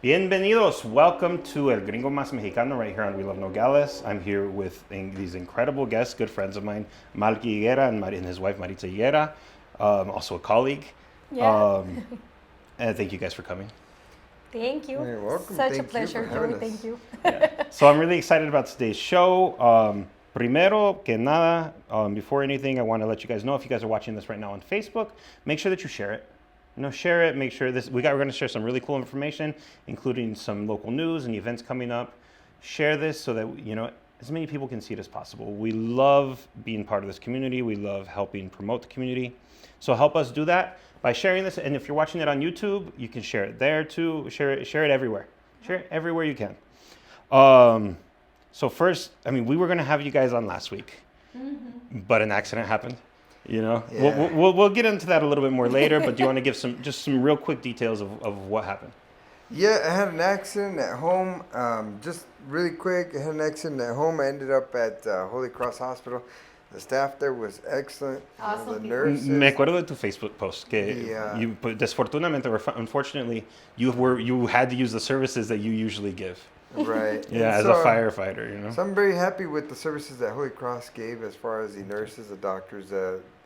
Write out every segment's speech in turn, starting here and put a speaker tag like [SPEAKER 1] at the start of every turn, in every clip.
[SPEAKER 1] Bienvenidos. Welcome to El Gringo Más Mexicano right here on We Love Nogales. I'm here with these incredible guests, good friends of mine, Malky Higuera and his wife Maritza Higuera, also a colleague.
[SPEAKER 2] Yeah.
[SPEAKER 1] And thank you guys for coming.
[SPEAKER 2] Thank you.
[SPEAKER 3] You're welcome.
[SPEAKER 2] Such
[SPEAKER 3] Thank
[SPEAKER 2] a pleasure,
[SPEAKER 3] you for having
[SPEAKER 2] Joey.
[SPEAKER 3] us.
[SPEAKER 2] Thank you.
[SPEAKER 1] Yeah. So I'm really excited about today's show. Primero que nada, before anything, I want to let you guys know if you guys are watching this right now on Facebook, make sure that you share it. Share it. Make sure we're going to share some really cool information, including some local news and events coming up. Share this so that as many people can see it as possible. We love being part of this community. We love helping promote the community. So help us do that by sharing this. And if you're watching it on YouTube, you can share it there too. Share it everywhere. Share it everywhere you can. So first, we were going to have you guys on last week, but an accident happened.
[SPEAKER 3] Yeah.
[SPEAKER 1] We'll get into that a little bit more later, but do you want to give some real quick details of what happened?
[SPEAKER 3] Yeah, I had an accident at home. Just really quick, I had an accident at home. I ended up at Holy Cross Hospital. The staff there was excellent.
[SPEAKER 2] Awesome
[SPEAKER 3] The
[SPEAKER 2] people.
[SPEAKER 3] nurses.
[SPEAKER 1] Me acuerdo de tu Facebook post que
[SPEAKER 3] Yeah.
[SPEAKER 1] you, desfortunadamente, or unfortunately, you had to use the services that you usually give.
[SPEAKER 3] Right.
[SPEAKER 1] Yeah,
[SPEAKER 3] And
[SPEAKER 1] as a firefighter,
[SPEAKER 3] So I'm very happy with the services that Holy Cross gave as far as the nurses, the doctors,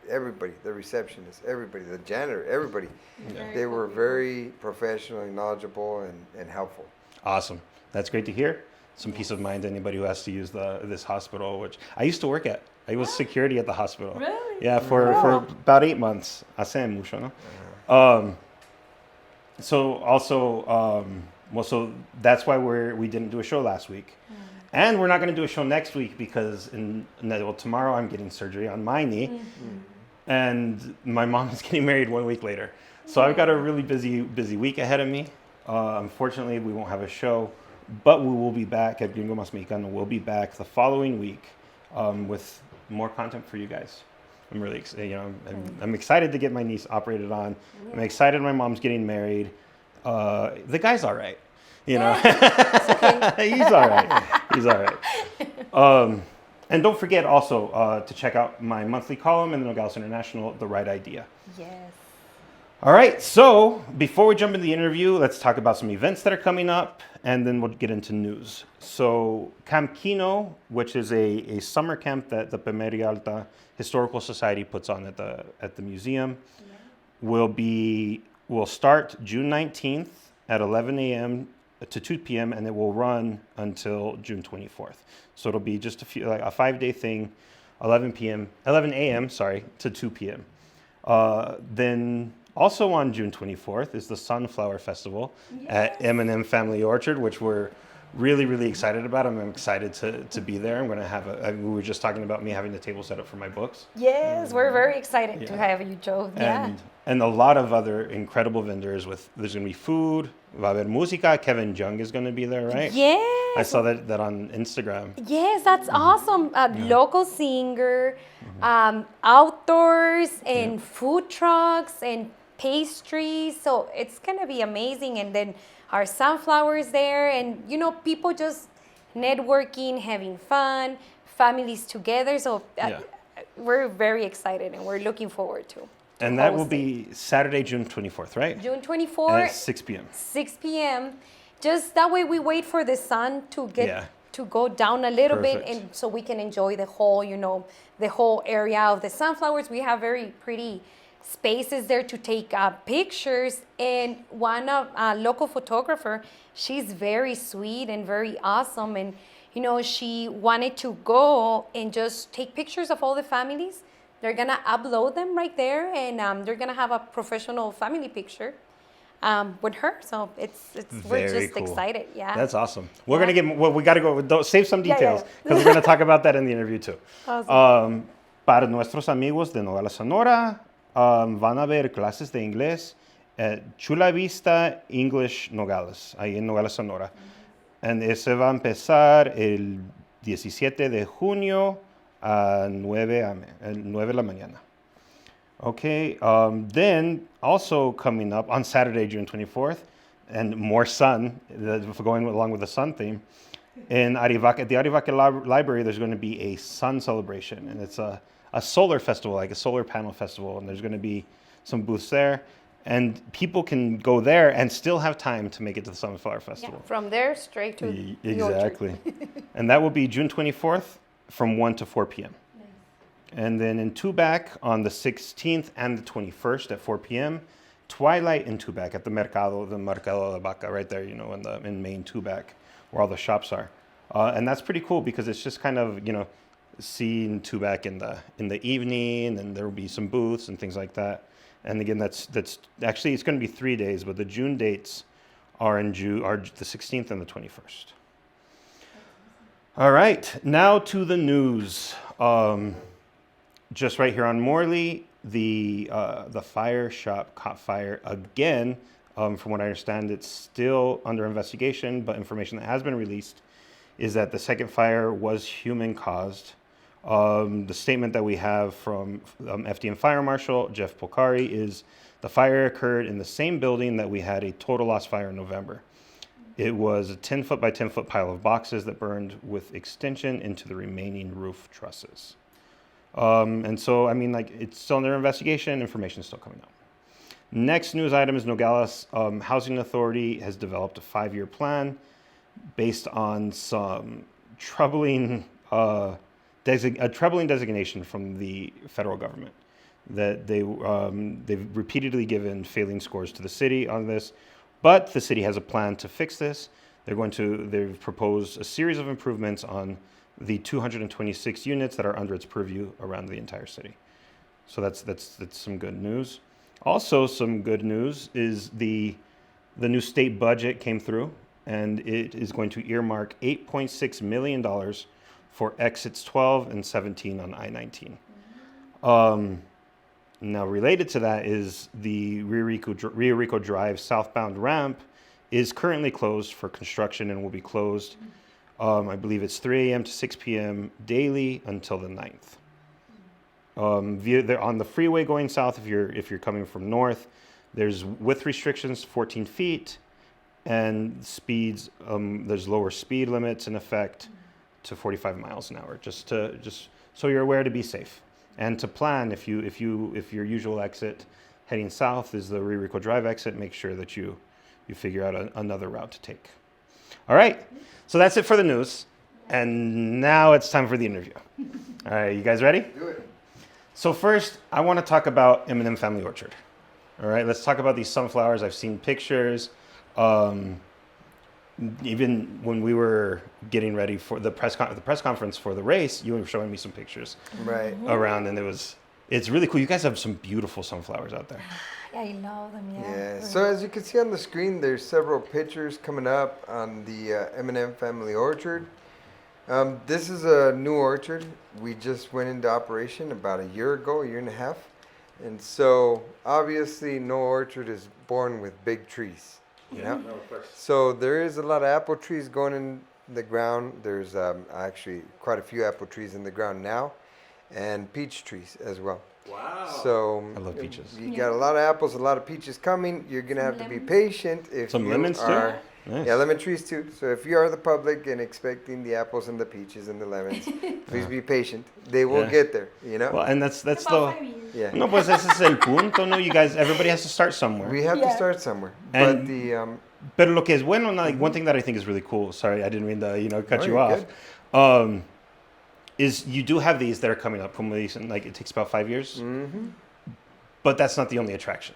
[SPEAKER 3] everybody, the receptionists, everybody, the janitor, everybody.
[SPEAKER 2] Very
[SPEAKER 3] They
[SPEAKER 2] cool
[SPEAKER 3] were
[SPEAKER 2] people.
[SPEAKER 3] very professional, knowledgeable, and helpful.
[SPEAKER 1] Awesome. That's great to hear. Some peace of mind to anybody who has to use this hospital, which I used to work at. I was security at the hospital.
[SPEAKER 2] Really?
[SPEAKER 1] Yeah, for about 8 months. Hace mucho, no? So also, so that's why we didn't do a show last week. And we're not going to do a show next week because tomorrow I'm getting surgery on my knee. And my mom is getting married 1 week later. So I've got a really busy week ahead of me. Unfortunately, we won't have a show, but we will be back at Gringo Mas Mexicano. We'll be back the following week with more content for you guys. I'm really excited. I'm excited to get my niece operated on. I'm excited my mom's getting married. The guy's all right. He's all right. He's all right. And don't forget also to check out my monthly column in the Nogales International, The Right Idea.
[SPEAKER 2] Yes.
[SPEAKER 1] All right, so before we jump into the interview, let's talk about some events that are coming up, and then we'll get into news. So Camino, which is a summer camp that the Pemeria Alta Historical Society puts on at the museum, will start June 19th at 11 a.m. to 2 p.m. and it will run until June 24th. So it'll be just a 5-day thing, 11 a.m. to 2 p.m. Then also on June 24th is the Sunflower Festival at M&M Family Orchard, which we're really, really excited about. I'm excited to be there. I'm going to have we were just talking about me having the table set up for my books.
[SPEAKER 2] Yes, we're very excited to have you, Joe. Yeah.
[SPEAKER 1] And a lot of other incredible vendors there's going to be food, va a haber música. Kevin Jung is going to be there, right?
[SPEAKER 2] Yes.
[SPEAKER 1] I saw that on Instagram.
[SPEAKER 2] Yes, that's awesome. Local singer, outdoors, and food trucks and pastries. So it's gonna be amazing. And then our sunflowers there, and people just networking, having fun, families together. So we're very excited, and we're looking forward to.
[SPEAKER 1] And that will be Saturday, June 24th, right?
[SPEAKER 2] June 24th.
[SPEAKER 1] At 6 p.m.
[SPEAKER 2] 6 p.m. Just that way we wait for the sun to to go down a little bit, and so we can enjoy the whole, the whole area of the sunflowers. We have very pretty spaces there to take pictures, and one local photographer, she's very sweet and very awesome, and she wanted to go and just take pictures of all the families. They're gonna upload them right there, and they're gonna have a professional family picture with her. So we're just
[SPEAKER 1] cool.
[SPEAKER 2] excited. Yeah,
[SPEAKER 1] that's awesome. We're gonna get. Well, we gotta go. Save some details because we're gonna talk about that in the interview too.
[SPEAKER 2] Awesome.
[SPEAKER 1] Para nuestros amigos de Nogales, Sonora, van a haber clases de inglés at Chula Vista English Nogales, ahí en Nogales, Sonora. And ese va a empezar el 17 de junio a 9 de la mañana. Okay, then also coming up on Saturday, June 24th, and more sun, going along with the sun theme, in Arivaque, at the Arivaque Library, there's going to be a sun celebration, and it's a solar festival, like a solar panel festival, and there's going to be some booths there. And people can go there and still have time to make it to the Sunflower Festival.
[SPEAKER 2] Yeah, from there straight to the orchard.
[SPEAKER 1] Exactly. And that will be June 24th from 1 to 4 p.m. Nice. And then in Tubac on the 16th and the 21st at 4 p.m., Twilight in Tubac at the Mercado de la Vaca, right there, in main Tubac, where all the shops are. And that's pretty cool because it's just kind of, seeing Tubac in the evening, and there will be some booths and things like that. And again, that's actually, it's going to be 3 days, but the June dates are the 16th and the 21st. All right, now to the news. Just right here on Morley, the fire shop caught fire again. From what I understand, it's still under investigation, but information that has been released is that the second fire was human caused. The statement that we have from FDM Fire Marshal Jeff Polcari is the fire occurred in the same building that we had a total loss fire in November. It was a 10-foot by 10-foot pile of boxes that burned with extension into the remaining roof trusses. And so, it's still under investigation. Information is still coming out. Next news item is Nogales Housing Authority has developed a 5-year plan based on some troubling designation from the federal government that they've repeatedly given failing scores to the city on this, but the city has a plan to fix this. They've proposed a series of improvements on the 226 units that are under its purview around the entire city. So that's some good news. Also, some good news is the new state budget came through, and it is going to earmark $8.6 million for exits 12 and 17 on I-19. Now, related to that is the Rio Rico Drive southbound ramp is currently closed for construction and will be closed. I believe it's 3 a.m. to 6 p.m. daily until the 9th. On the freeway going south, if you're coming from north, there's width restrictions 14 feet, and speeds. There's lower speed limits in effect to 45 miles an hour. Just so you're aware, to be safe and to plan. If your usual exit heading south is the Rio Rico Drive exit, make sure that you figure out another route to take. All right, so that's it for the news, and now it's time for the interview. All right, you guys ready?
[SPEAKER 3] Do it.
[SPEAKER 1] So first, I want to talk about M&M Family Orchard. All right, let's talk about these sunflowers. I've seen pictures. Even when we were getting ready for the press conference for the race, you were showing me some pictures around, and it's really cool. You guys have some beautiful sunflowers out there.
[SPEAKER 2] Yeah, I love them.
[SPEAKER 3] Yeah. So as you can see on the screen, there's several pictures coming up on the M&M Family Orchard. This is a new orchard. We just went into operation about a year and a half. And so obviously no orchard is born with big trees, you know?
[SPEAKER 1] No, of course.
[SPEAKER 3] So there is a lot of apple trees going in the ground. There's actually quite a few apple trees in the ground now, and peach trees as well.
[SPEAKER 1] Wow.
[SPEAKER 3] So
[SPEAKER 1] I love peaches.
[SPEAKER 3] You got a lot of apples, a lot of peaches coming. You're gonna have to be patient if
[SPEAKER 1] some
[SPEAKER 3] you
[SPEAKER 1] lemons
[SPEAKER 3] are,
[SPEAKER 1] too. Nice.
[SPEAKER 3] Yeah, lemon trees too. So if you are the public and expecting the apples and the peaches and the lemons, please be patient. They will get there, you know.
[SPEAKER 1] Well, and that's the
[SPEAKER 2] 5 years.
[SPEAKER 3] Yeah.
[SPEAKER 1] no, pues ese es el punto. No, you guys. Everybody has to start somewhere.
[SPEAKER 3] We have to start somewhere.
[SPEAKER 1] And-
[SPEAKER 3] But the
[SPEAKER 1] Pero lo que es bueno, like one thing that I think is really cool. Sorry, I didn't mean to cut
[SPEAKER 3] No,
[SPEAKER 1] you
[SPEAKER 3] you're
[SPEAKER 1] off. Is you do have these that are coming up. Como dicen, like it takes about 5 years. But that's not the only attraction.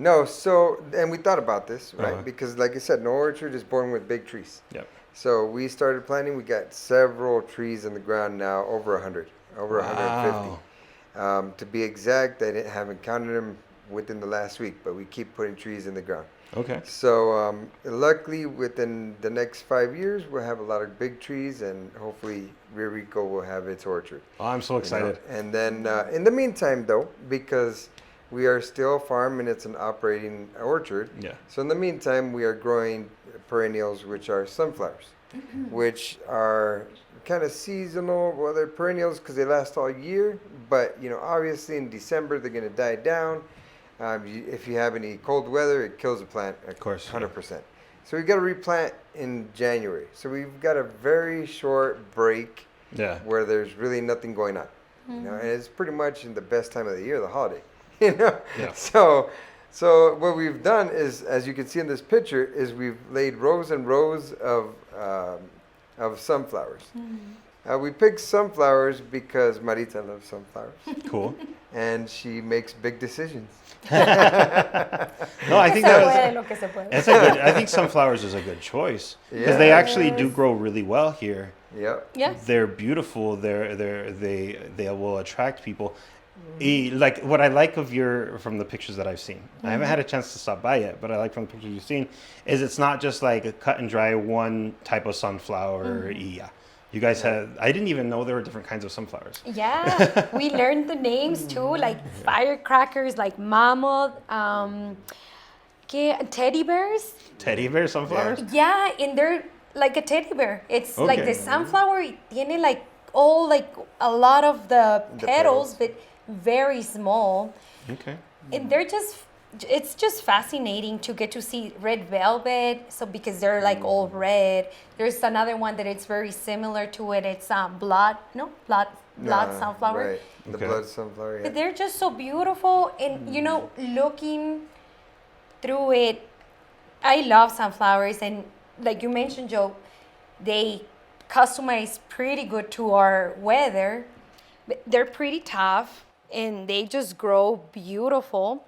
[SPEAKER 3] no, so and we thought about this, right?
[SPEAKER 1] Uh-huh.
[SPEAKER 3] Because like I said, no orchard is born with big trees.
[SPEAKER 1] Yep.
[SPEAKER 3] So we started planting. We got several trees in the ground now, over 100, over 150. To be exact, I haven't counted them within the last week, but we keep putting trees in the ground.
[SPEAKER 1] Okay.
[SPEAKER 3] So luckily, within the next 5 years, we'll have a lot of big trees, and hopefully Rio Rico will have its orchard.
[SPEAKER 1] Oh, I'm so excited.
[SPEAKER 3] And then in the meantime, though, because we are still a farm and it's an operating orchard,
[SPEAKER 1] Yeah.
[SPEAKER 3] so in the meantime, we are growing perennials, which are sunflowers, which are kind of seasonal. Well, they're perennials because they last all year, but obviously in December they're going to die down. If you have any cold weather, it kills the plant. Of
[SPEAKER 1] course,
[SPEAKER 3] 100%. So we've got to replant in January. So we've got a very short break
[SPEAKER 1] Yeah.
[SPEAKER 3] where there's really nothing going on. And it's pretty much in the best time of the year, the holiday. Yeah. So So what we've done is, as you can see in this picture, is we've laid rows and rows of sunflowers. We picked sunflowers because Marita loves sunflowers.
[SPEAKER 1] Cool.
[SPEAKER 3] And she makes big decisions.
[SPEAKER 1] No, I think I think sunflowers is a good choice because they actually do grow really well here.
[SPEAKER 3] Yep.
[SPEAKER 2] Yes.
[SPEAKER 1] They're beautiful. They will attract people. Like what I like of from the pictures that I've seen. I haven't had a chance to stop by yet, but I like from the pictures you've seen is it's not just like a cut and dry one type of sunflower. Yeah. You guys I didn't even know there were different kinds of sunflowers.
[SPEAKER 2] Yeah, we learned the names too, like firecrackers, like mammoth, teddy bears.
[SPEAKER 1] Teddy bear sunflowers?
[SPEAKER 2] Yeah, and they're like a teddy bear. It's like the sunflower, tiene like all like a lot of the petals, but very small.
[SPEAKER 1] Okay.
[SPEAKER 2] And it's just fascinating to get to see red velvet. So because they're like all red. There's another one that it's very similar to it. It's blood sunflower.
[SPEAKER 3] Right. The blood sunflower. Yeah.
[SPEAKER 2] But they're just so beautiful, and looking through it, I love sunflowers, and like you mentioned, Joe, they customize pretty good to our weather. But they're pretty tough, and they just grow beautiful.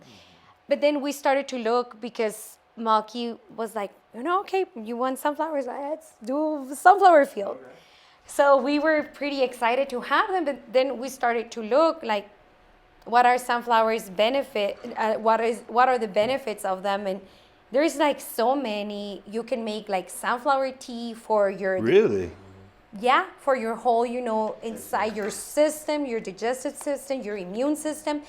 [SPEAKER 2] But then we started to look because Malky was like, okay, you want sunflowers? Let's do sunflower field. Okay. So we were pretty excited to have them, but then we started to look like, what are sunflowers benefit? What are the benefits of them? And there's like so many. You can make like sunflower tea for your for your whole inside your system, your digestive system, your immune system.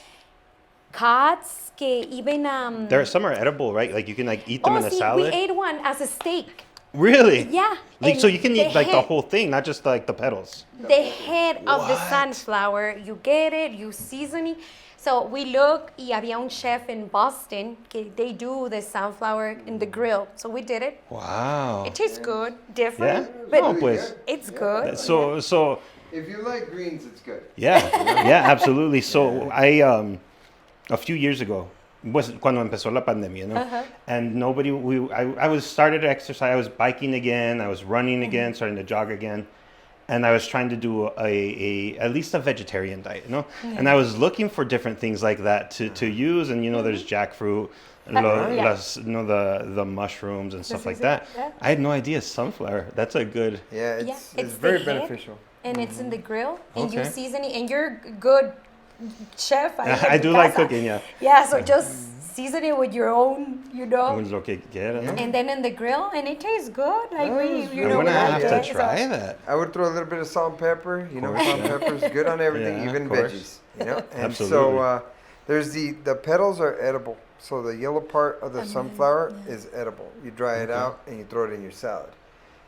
[SPEAKER 2] Cats, even
[SPEAKER 1] there are some are edible, right? Like you can like eat them in a salad.
[SPEAKER 2] We ate one as a steak.
[SPEAKER 1] Really?
[SPEAKER 2] Yeah.
[SPEAKER 1] Like so you can eat like the whole thing, not just like the petals.
[SPEAKER 2] The head of the sunflower, you get it, you season it. So we look, y había un chef in Boston, they do the sunflower in the grill. So we did it.
[SPEAKER 1] Wow.
[SPEAKER 2] It tastes good, different, but it's good.
[SPEAKER 1] So
[SPEAKER 3] if you like greens, it's good.
[SPEAKER 1] Yeah, absolutely. So I a few years ago, was cuando empezó la pandemia, and I was started to exercise. I was biking again. I was running again, starting to jog again, and I was trying to do at least a vegetarian diet, And I was looking for different things like that to use, and there's jackfruit, the mushrooms and stuff like that. Yeah. I had no idea sunflower. That's a good.
[SPEAKER 3] Yeah, it's very beneficial.
[SPEAKER 2] And it's in the grill, and you season it, and you're good. Chef,
[SPEAKER 1] I do like cooking, yeah.
[SPEAKER 2] Yeah, so just season it with your own, and then in the grill, and it tastes good. Like
[SPEAKER 1] I'm gonna have to try that.
[SPEAKER 3] I would throw a little bit of salt and pepper. Salt and pepper is good on everything, even veggies. And
[SPEAKER 1] absolutely.
[SPEAKER 3] So there's the petals are edible. So the yellow part of the sunflower is edible. You dry it out and you throw it in your salad.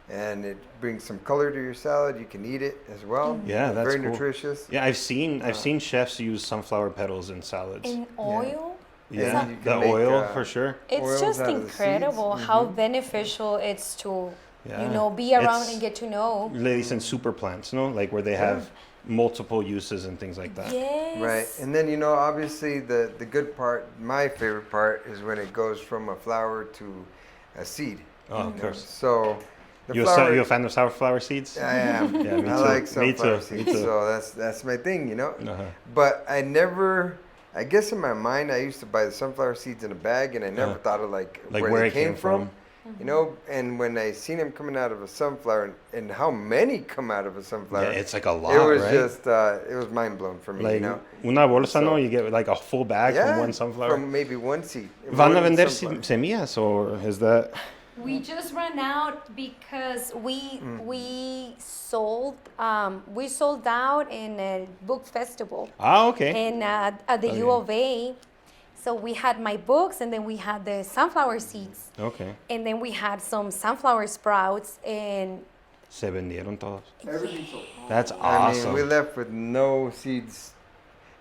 [SPEAKER 3] And it brings some color to your salad. You can eat it as well.
[SPEAKER 1] Yeah, that's
[SPEAKER 3] very
[SPEAKER 1] cool.
[SPEAKER 3] Nutritious.
[SPEAKER 1] Yeah, I've seen chefs use sunflower petals in salads.
[SPEAKER 2] In oil?
[SPEAKER 1] Yeah, the oil for sure.
[SPEAKER 2] It's just incredible how beneficial it's to be around and get to know.
[SPEAKER 1] Le dicen super plants, like where they have multiple uses and things like that.
[SPEAKER 2] Yes.
[SPEAKER 3] Right, and then obviously the good part, my favorite part, is when it goes from a flower to a seed.
[SPEAKER 1] Oh, of course.
[SPEAKER 3] So.
[SPEAKER 1] You a fan of sunflower seeds?
[SPEAKER 3] I am.
[SPEAKER 1] Yeah, me too.
[SPEAKER 3] I like sunflower seeds.
[SPEAKER 1] Me too.
[SPEAKER 3] So that's my thing, But I guess in my mind, I used to buy the sunflower seeds in a bag, and I never thought of like where they came from. And when I seen them coming out of a sunflower, and how many come out of a sunflower.
[SPEAKER 1] Yeah, it's like a lot,
[SPEAKER 3] It was
[SPEAKER 1] right?
[SPEAKER 3] just, it was mind blowing for me,
[SPEAKER 1] Una bolsa, you get like a full bag from one sunflower.
[SPEAKER 3] From maybe one seed.
[SPEAKER 1] ¿Van a vender semillas, or is that?
[SPEAKER 2] We just ran out because we sold out in a book festival.
[SPEAKER 1] Okay.
[SPEAKER 2] And at the U of A, so we had my books, and then we had the sunflower seeds.
[SPEAKER 1] Okay.
[SPEAKER 2] And then we had some sunflower sprouts, and
[SPEAKER 1] se vendieron todos.
[SPEAKER 3] Everything sold.
[SPEAKER 1] That's awesome.
[SPEAKER 3] I mean, we left with no seeds.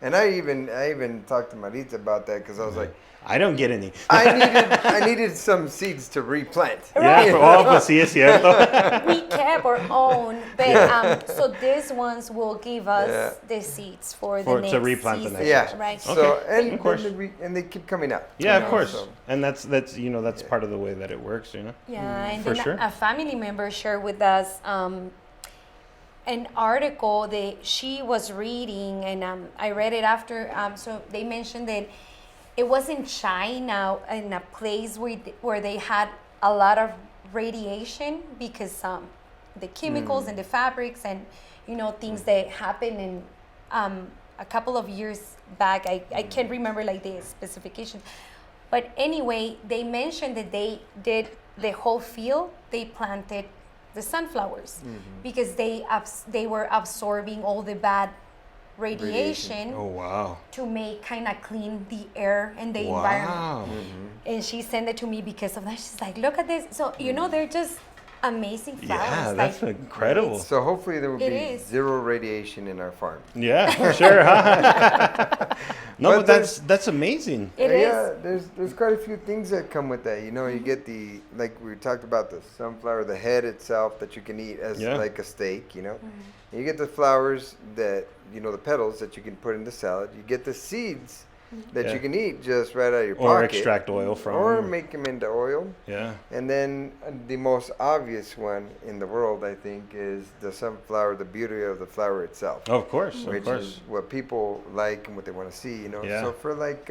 [SPEAKER 3] And I even talked to Maritza about that because I was like,
[SPEAKER 1] I don't get any.
[SPEAKER 3] I needed some seeds to replant.
[SPEAKER 1] Yeah, for all pues sí es cierto.
[SPEAKER 2] We kept our own, but so these ones will give us the seeds for the next
[SPEAKER 1] to replant the
[SPEAKER 2] season,
[SPEAKER 1] next
[SPEAKER 3] Yeah,
[SPEAKER 2] right?
[SPEAKER 3] So
[SPEAKER 1] Okay. Of course.
[SPEAKER 3] and they keep coming up.
[SPEAKER 1] Yeah,
[SPEAKER 3] you know,
[SPEAKER 1] of course.
[SPEAKER 3] so.
[SPEAKER 1] And that's part of the way that it works, you know.
[SPEAKER 2] Yeah, and
[SPEAKER 1] For
[SPEAKER 2] then
[SPEAKER 1] sure.
[SPEAKER 2] a family member shared with us an article that she was reading, and I read it after. So they mentioned that it was in China, in a place where they had a lot of radiation because the chemicals and the fabrics and things that happened in a couple of years back. I can't remember like the specifications, but anyway, they mentioned that they did the whole field. They planted the sunflowers because they were absorbing all the bad radiation.
[SPEAKER 1] Oh wow.
[SPEAKER 2] To make kind of clean the air and the environment. And she sent it to me because of that. She's like, look at this. So they're just amazing flowers.
[SPEAKER 1] Yeah, that's incredible.
[SPEAKER 3] So hopefully there will
[SPEAKER 2] It
[SPEAKER 3] be
[SPEAKER 2] is.
[SPEAKER 3] zero radiation in our farm.
[SPEAKER 1] Yeah, for sure. Huh? No,
[SPEAKER 3] But
[SPEAKER 1] but that's amazing.
[SPEAKER 2] It
[SPEAKER 3] Yeah,
[SPEAKER 2] is.
[SPEAKER 3] there's quite a few things that come with that. You get like we talked about the sunflower, the head itself that you can eat as like a steak. And you get the flowers that the petals that you can put in the salad. You get the seeds that you can eat just right out of your pocket.
[SPEAKER 1] Or extract oil from.
[SPEAKER 3] Or make them into oil.
[SPEAKER 1] Yeah.
[SPEAKER 3] And then the most obvious one in the world, I think, is the sunflower, the beauty of the flower itself.
[SPEAKER 1] Of course,
[SPEAKER 3] Which is what people like and what they want to see,
[SPEAKER 1] Yeah.
[SPEAKER 3] So for like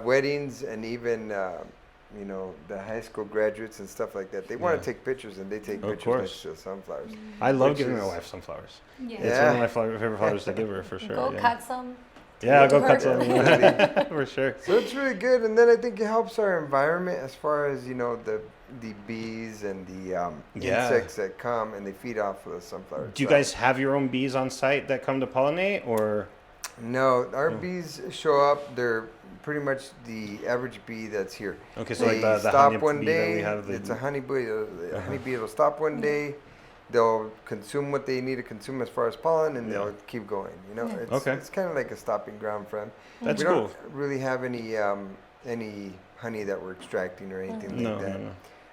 [SPEAKER 3] weddings and even, the high school graduates and stuff like that, they want to take pictures and they take
[SPEAKER 1] Of
[SPEAKER 3] pictures
[SPEAKER 1] course.
[SPEAKER 3] next to the sunflowers.
[SPEAKER 1] I love
[SPEAKER 3] Which
[SPEAKER 1] giving my
[SPEAKER 3] is-
[SPEAKER 1] wife sunflowers.
[SPEAKER 2] Yeah.
[SPEAKER 1] It's one of my favorite flowers to give her for sure.
[SPEAKER 2] Go
[SPEAKER 1] yeah.
[SPEAKER 2] cut some.
[SPEAKER 1] Yeah, go
[SPEAKER 2] to
[SPEAKER 1] cut
[SPEAKER 2] her.
[SPEAKER 1] some. For sure.
[SPEAKER 3] So it's really good, and then I think it helps our environment as far as the bees and the insects that come and they feed off of the sunflowers.
[SPEAKER 1] Do you guys have your own bees on site that come to pollinate, or?
[SPEAKER 3] No, our bees show up. They're pretty much the average bee that's here.
[SPEAKER 1] Okay, so
[SPEAKER 3] They
[SPEAKER 1] like the
[SPEAKER 3] stop
[SPEAKER 1] honey
[SPEAKER 3] one
[SPEAKER 1] bee
[SPEAKER 3] day.
[SPEAKER 1] that we have.
[SPEAKER 3] It's a honeybee. A honeybee will stop one day. They'll consume what they need to consume as far as pollen, and they'll keep going. It's,
[SPEAKER 1] Okay.
[SPEAKER 3] it's kind of like a stopping ground for them.
[SPEAKER 1] That's
[SPEAKER 3] we
[SPEAKER 1] cool.
[SPEAKER 3] don't really have any honey that we're extracting or anything like that.
[SPEAKER 1] No.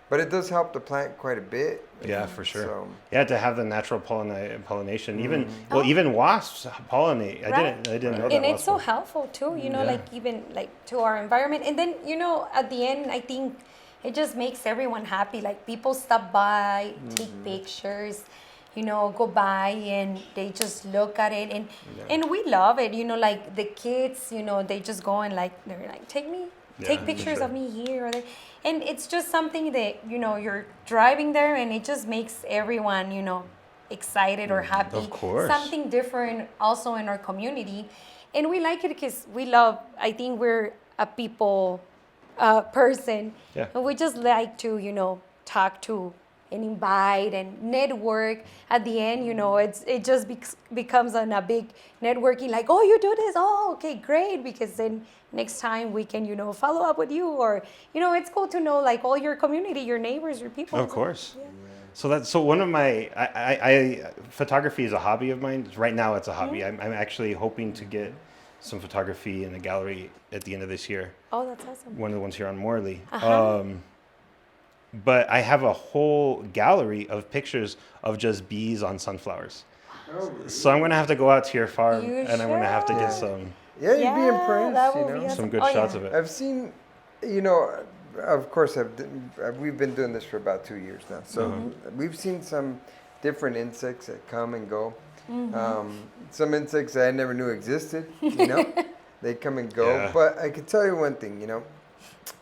[SPEAKER 3] But it does help the plant quite a bit.
[SPEAKER 1] Yeah, for sure.
[SPEAKER 3] So,
[SPEAKER 1] Yeah, to have the natural pollination. Even wasps pollinate. I
[SPEAKER 2] Right.
[SPEAKER 1] didn't know that.
[SPEAKER 2] And it's so
[SPEAKER 1] wasps-
[SPEAKER 2] helpful too, like even like to our environment. And then, at the end, I think it just makes everyone happy. Like people stop by, take pictures, go by and they just look at it and we love it. Like the kids, they just go and they're like, take
[SPEAKER 1] for
[SPEAKER 2] pictures
[SPEAKER 1] sure.
[SPEAKER 2] of me here or there. And it's just something that, you're driving there and it just makes everyone, excited or happy.
[SPEAKER 1] Of course.
[SPEAKER 2] Something different also in our community. And we like it because I think we're a people person.
[SPEAKER 1] Yeah.
[SPEAKER 2] And we just like to, talk to and invite and network. At the end, it just becomes a big networking, like, oh, you do this? Oh, okay, great. Because then next time we can, follow up with you, or, it's cool to know like all your community, your neighbors, your people.
[SPEAKER 1] Of course. Yeah. So one of my I photography is a hobby of mine. Right now it's a hobby. I'm actually hoping to get some photography in a gallery at the end of this year.
[SPEAKER 2] Oh, that's awesome.
[SPEAKER 1] One of the ones here on Morley. But I have a whole gallery of pictures of just bees on sunflowers. So I'm gonna have to go out to your farm
[SPEAKER 2] You
[SPEAKER 1] and I'm gonna have to get
[SPEAKER 2] should.
[SPEAKER 1] some
[SPEAKER 3] yeah, you'd be impressed.
[SPEAKER 2] that will be awesome.
[SPEAKER 1] some good
[SPEAKER 2] Oh,
[SPEAKER 1] shots
[SPEAKER 2] yeah.
[SPEAKER 1] of it.
[SPEAKER 3] I've seen, of course, we've been doing this for about 2 years now. So we've seen some different insects that come and go. Some insects I never knew existed, they come and go.
[SPEAKER 1] Yeah.
[SPEAKER 3] But I can tell you one thing,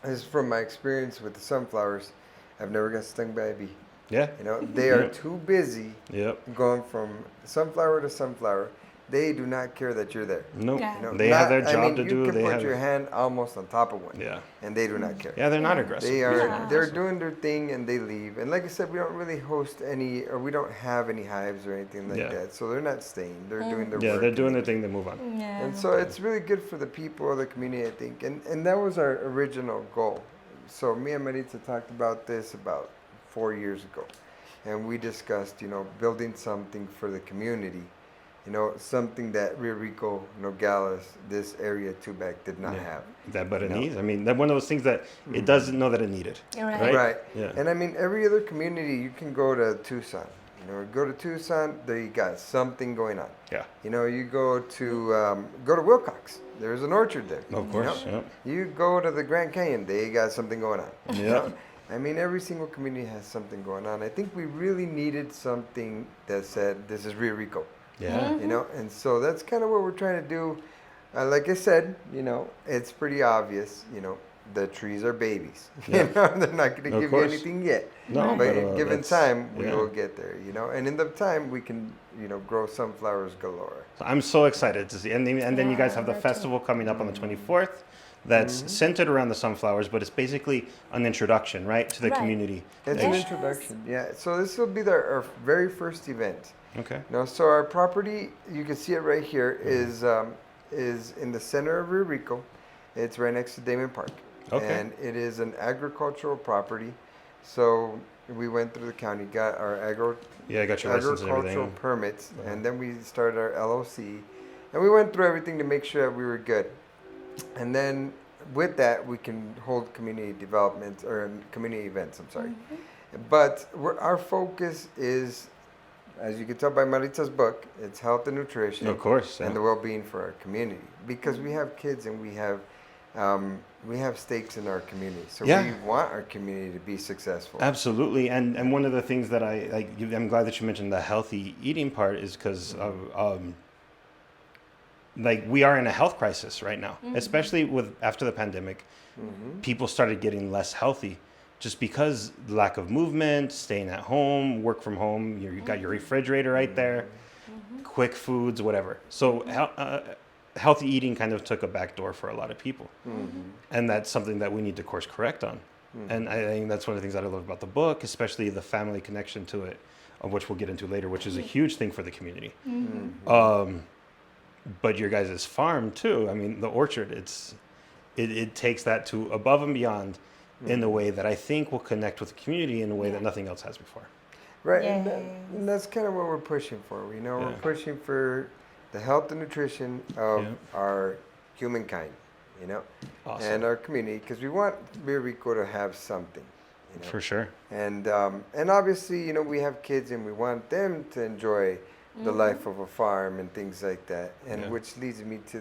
[SPEAKER 3] is from my experience with the sunflowers, I've never got stung by a bee.
[SPEAKER 1] Yeah.
[SPEAKER 3] They are too busy
[SPEAKER 1] Yep.
[SPEAKER 3] going from sunflower to sunflower. They do not care that you're there.
[SPEAKER 1] Nope.
[SPEAKER 2] Yeah.
[SPEAKER 1] They have their job to
[SPEAKER 3] you
[SPEAKER 1] do.
[SPEAKER 3] can
[SPEAKER 1] They
[SPEAKER 3] put
[SPEAKER 1] have
[SPEAKER 3] your hand almost on top of one.
[SPEAKER 1] Yeah.
[SPEAKER 3] And they do not care.
[SPEAKER 1] Yeah, they're not aggressive.
[SPEAKER 3] They're doing their thing and they leave. And like I said, we don't really host any, or we don't have any hives or anything like that. So they're not staying. They're doing their work.
[SPEAKER 1] Yeah, they're doing
[SPEAKER 3] and
[SPEAKER 1] their thing. They move on.
[SPEAKER 2] Yeah.
[SPEAKER 3] And so it's really good for the people of the community, I think. And that was our original goal. So me and Maritza talked about this about 4 years ago. And we discussed, building something for the community. You know, something that Rio Rico, Nogales, this area back did not have.
[SPEAKER 1] That, but it needs. I mean, that's one of those things that it doesn't know that it needed.
[SPEAKER 3] Right.
[SPEAKER 1] Yeah.
[SPEAKER 3] And I mean, every other community, you can go to Tucson. You know, go to Tucson, there you got something going on.
[SPEAKER 1] Yeah.
[SPEAKER 3] You know, you go to Wilcox. There's an orchard there.
[SPEAKER 1] Of course.
[SPEAKER 3] You know? You go to the Grand Canyon, they got something going on.
[SPEAKER 1] Yeah.
[SPEAKER 3] You know? I mean, every single community has something going on. I think we really needed something that said, this is Rio Rico.
[SPEAKER 1] Yeah.
[SPEAKER 3] You know, and so that's kind of what we're trying to do. Like I said, you know, it's pretty obvious, you know, the trees are babies.
[SPEAKER 1] Yeah.
[SPEAKER 3] You know, they're not going to give you anything yet.
[SPEAKER 1] No,
[SPEAKER 3] but given time, we
[SPEAKER 1] yeah.
[SPEAKER 3] will get there, you know. And in the time, we can, you know, grow sunflowers galore.
[SPEAKER 1] So I'm so excited to see. And then you guys have the festival coming up on the 24th that's centered around the sunflowers, but it's basically an introduction, right, to the community.
[SPEAKER 3] It's an introduction, yeah. So this will be our very first event.
[SPEAKER 1] Okay.
[SPEAKER 3] No, so our property, you can see it right here, is in the center of Rio Rico. It's right next to Damon Park.
[SPEAKER 1] Okay.
[SPEAKER 3] And it is an agricultural property. So we went through the county, got our
[SPEAKER 1] I got your license and
[SPEAKER 3] agricultural
[SPEAKER 1] everything.
[SPEAKER 3] permits, and then we started our LOC. And we went through everything to make sure that we were good. And then with that, we can hold community development or community events, I'm sorry. But our focus is, as you can tell by Maritza's book, it's health and nutrition.
[SPEAKER 1] Of course.
[SPEAKER 3] And the well-being for our community. Because we have kids and we have stakes in our community. So we want our community to be successful.
[SPEAKER 1] Absolutely. And one of the things that I'm glad that you mentioned the healthy eating part is because we are in a health crisis right now, especially after the pandemic. People started getting less healthy. Just because lack of movement, staying at home, work from home, you got your refrigerator right there, quick foods, whatever. So healthy eating kind of took a back door for a lot of people. And that's something that we need to course correct on. And I think that's one of the things that I love about the book, especially the family connection to it, of which we'll get into later, which is a huge thing for the community. But your guys' farm too, I mean, the orchard, it takes that to above and beyond in a way that I think will connect with the community in a way that nothing else has before.
[SPEAKER 3] Right, and that's kind of what we're pushing for. You know, we're pushing for the health and nutrition of our humankind, you know, and our community, because we want Rio Rico to have something. You know?
[SPEAKER 1] For sure.
[SPEAKER 3] And obviously, you know, we have kids and we want them to enjoy the life of a farm and things like that, and which leads me to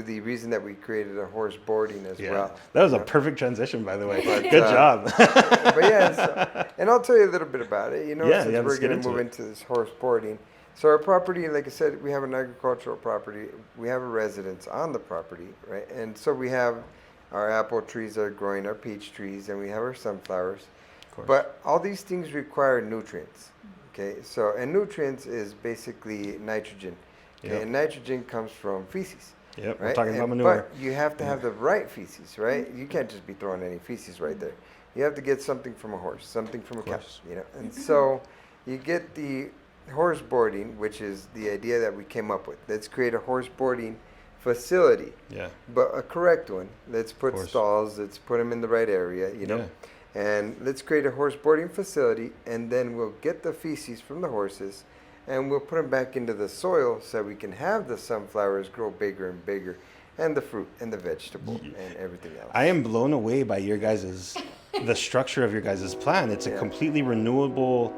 [SPEAKER 3] the reason that we created a horse boarding as well.
[SPEAKER 1] That was a perfect transition, by the way. Good job.
[SPEAKER 3] But and I'll tell you a little bit about it. You know, since we're going to move into this horse boarding. So our property, like I said, we have an agricultural property. We have a residence on the property, right? And so we have our apple trees that are growing, our peach trees, and we have our sunflowers. But all these things require nutrients. Okay, so and nutrients is basically nitrogen. Okay, and nitrogen comes from feces.
[SPEAKER 1] Yep,
[SPEAKER 3] right?
[SPEAKER 1] we're talking about manure.
[SPEAKER 3] But you have to have the right feces, right? You can't just be throwing any feces right there. You have to get something from a horse, something from a cow, you know. And so you get the horse boarding, which is the idea that we came up with. Let's create a horse boarding facility. But a correct one. Let's put stalls, let's put them in the right area, you know. And let's create a horse boarding facility, and then we'll get the feces from the horses and we'll put them back into the soil so we can have the sunflowers grow bigger and bigger, and the fruit and the vegetable and everything else.
[SPEAKER 1] I am blown away by the structure of your guys' plan. It's a completely renewable,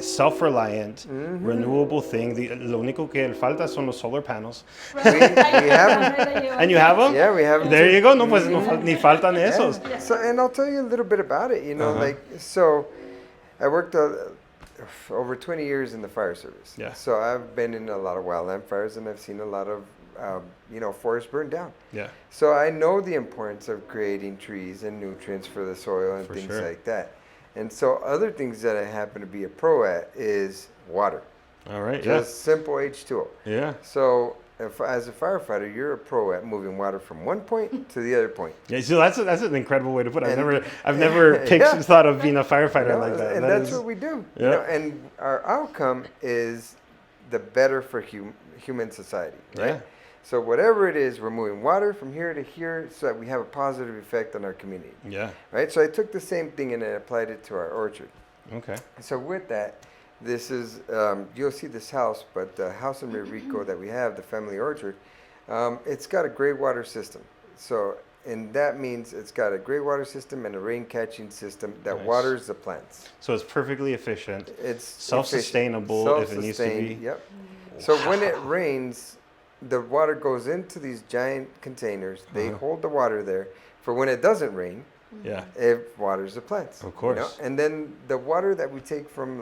[SPEAKER 1] self-reliant, renewable thing. Lo único que falta son los solar panels.
[SPEAKER 3] We have them.
[SPEAKER 1] And you have them?
[SPEAKER 3] Yeah, we have them.
[SPEAKER 1] There you go. No, pues ni faltan esos.
[SPEAKER 3] So, and I'll tell you a little bit about it. You know, so I worked over 20 years in the fire service. So I've been in a lot of wildland fires, and I've seen a lot of forests burned down. So I know the importance of creating trees and nutrients for the soil and things like that. And so other things that I happen to be a pro at is water.
[SPEAKER 1] All right.
[SPEAKER 3] Just simple H2O. So as a firefighter, you're a pro at moving water from one point to the other point.
[SPEAKER 1] So that's an incredible way to put it. I've never thought of being a firefighter like that.
[SPEAKER 3] And that's what we do. You know, and our outcome is the better for human society, right? So whatever it is, we're moving water from here to here so that we have a positive effect on our community. Right? So I took the same thing and I applied it to our orchard.
[SPEAKER 1] Okay.
[SPEAKER 3] So with that, This is, you'll see this house, but the house in Rio Rico that we have, the Family Orchard, it's got a gray water system. So, and that means it's got a gray water system and a rain catching system that waters the plants.
[SPEAKER 1] So it's perfectly efficient.
[SPEAKER 3] It's
[SPEAKER 1] self-sustainable if it needs to be.
[SPEAKER 3] Yep. So when it rains, the water goes into these giant containers. They hold the water there for when it doesn't rain.
[SPEAKER 1] Yeah.
[SPEAKER 3] It waters the plants.
[SPEAKER 1] Of course.
[SPEAKER 3] You know? And then the water that we take from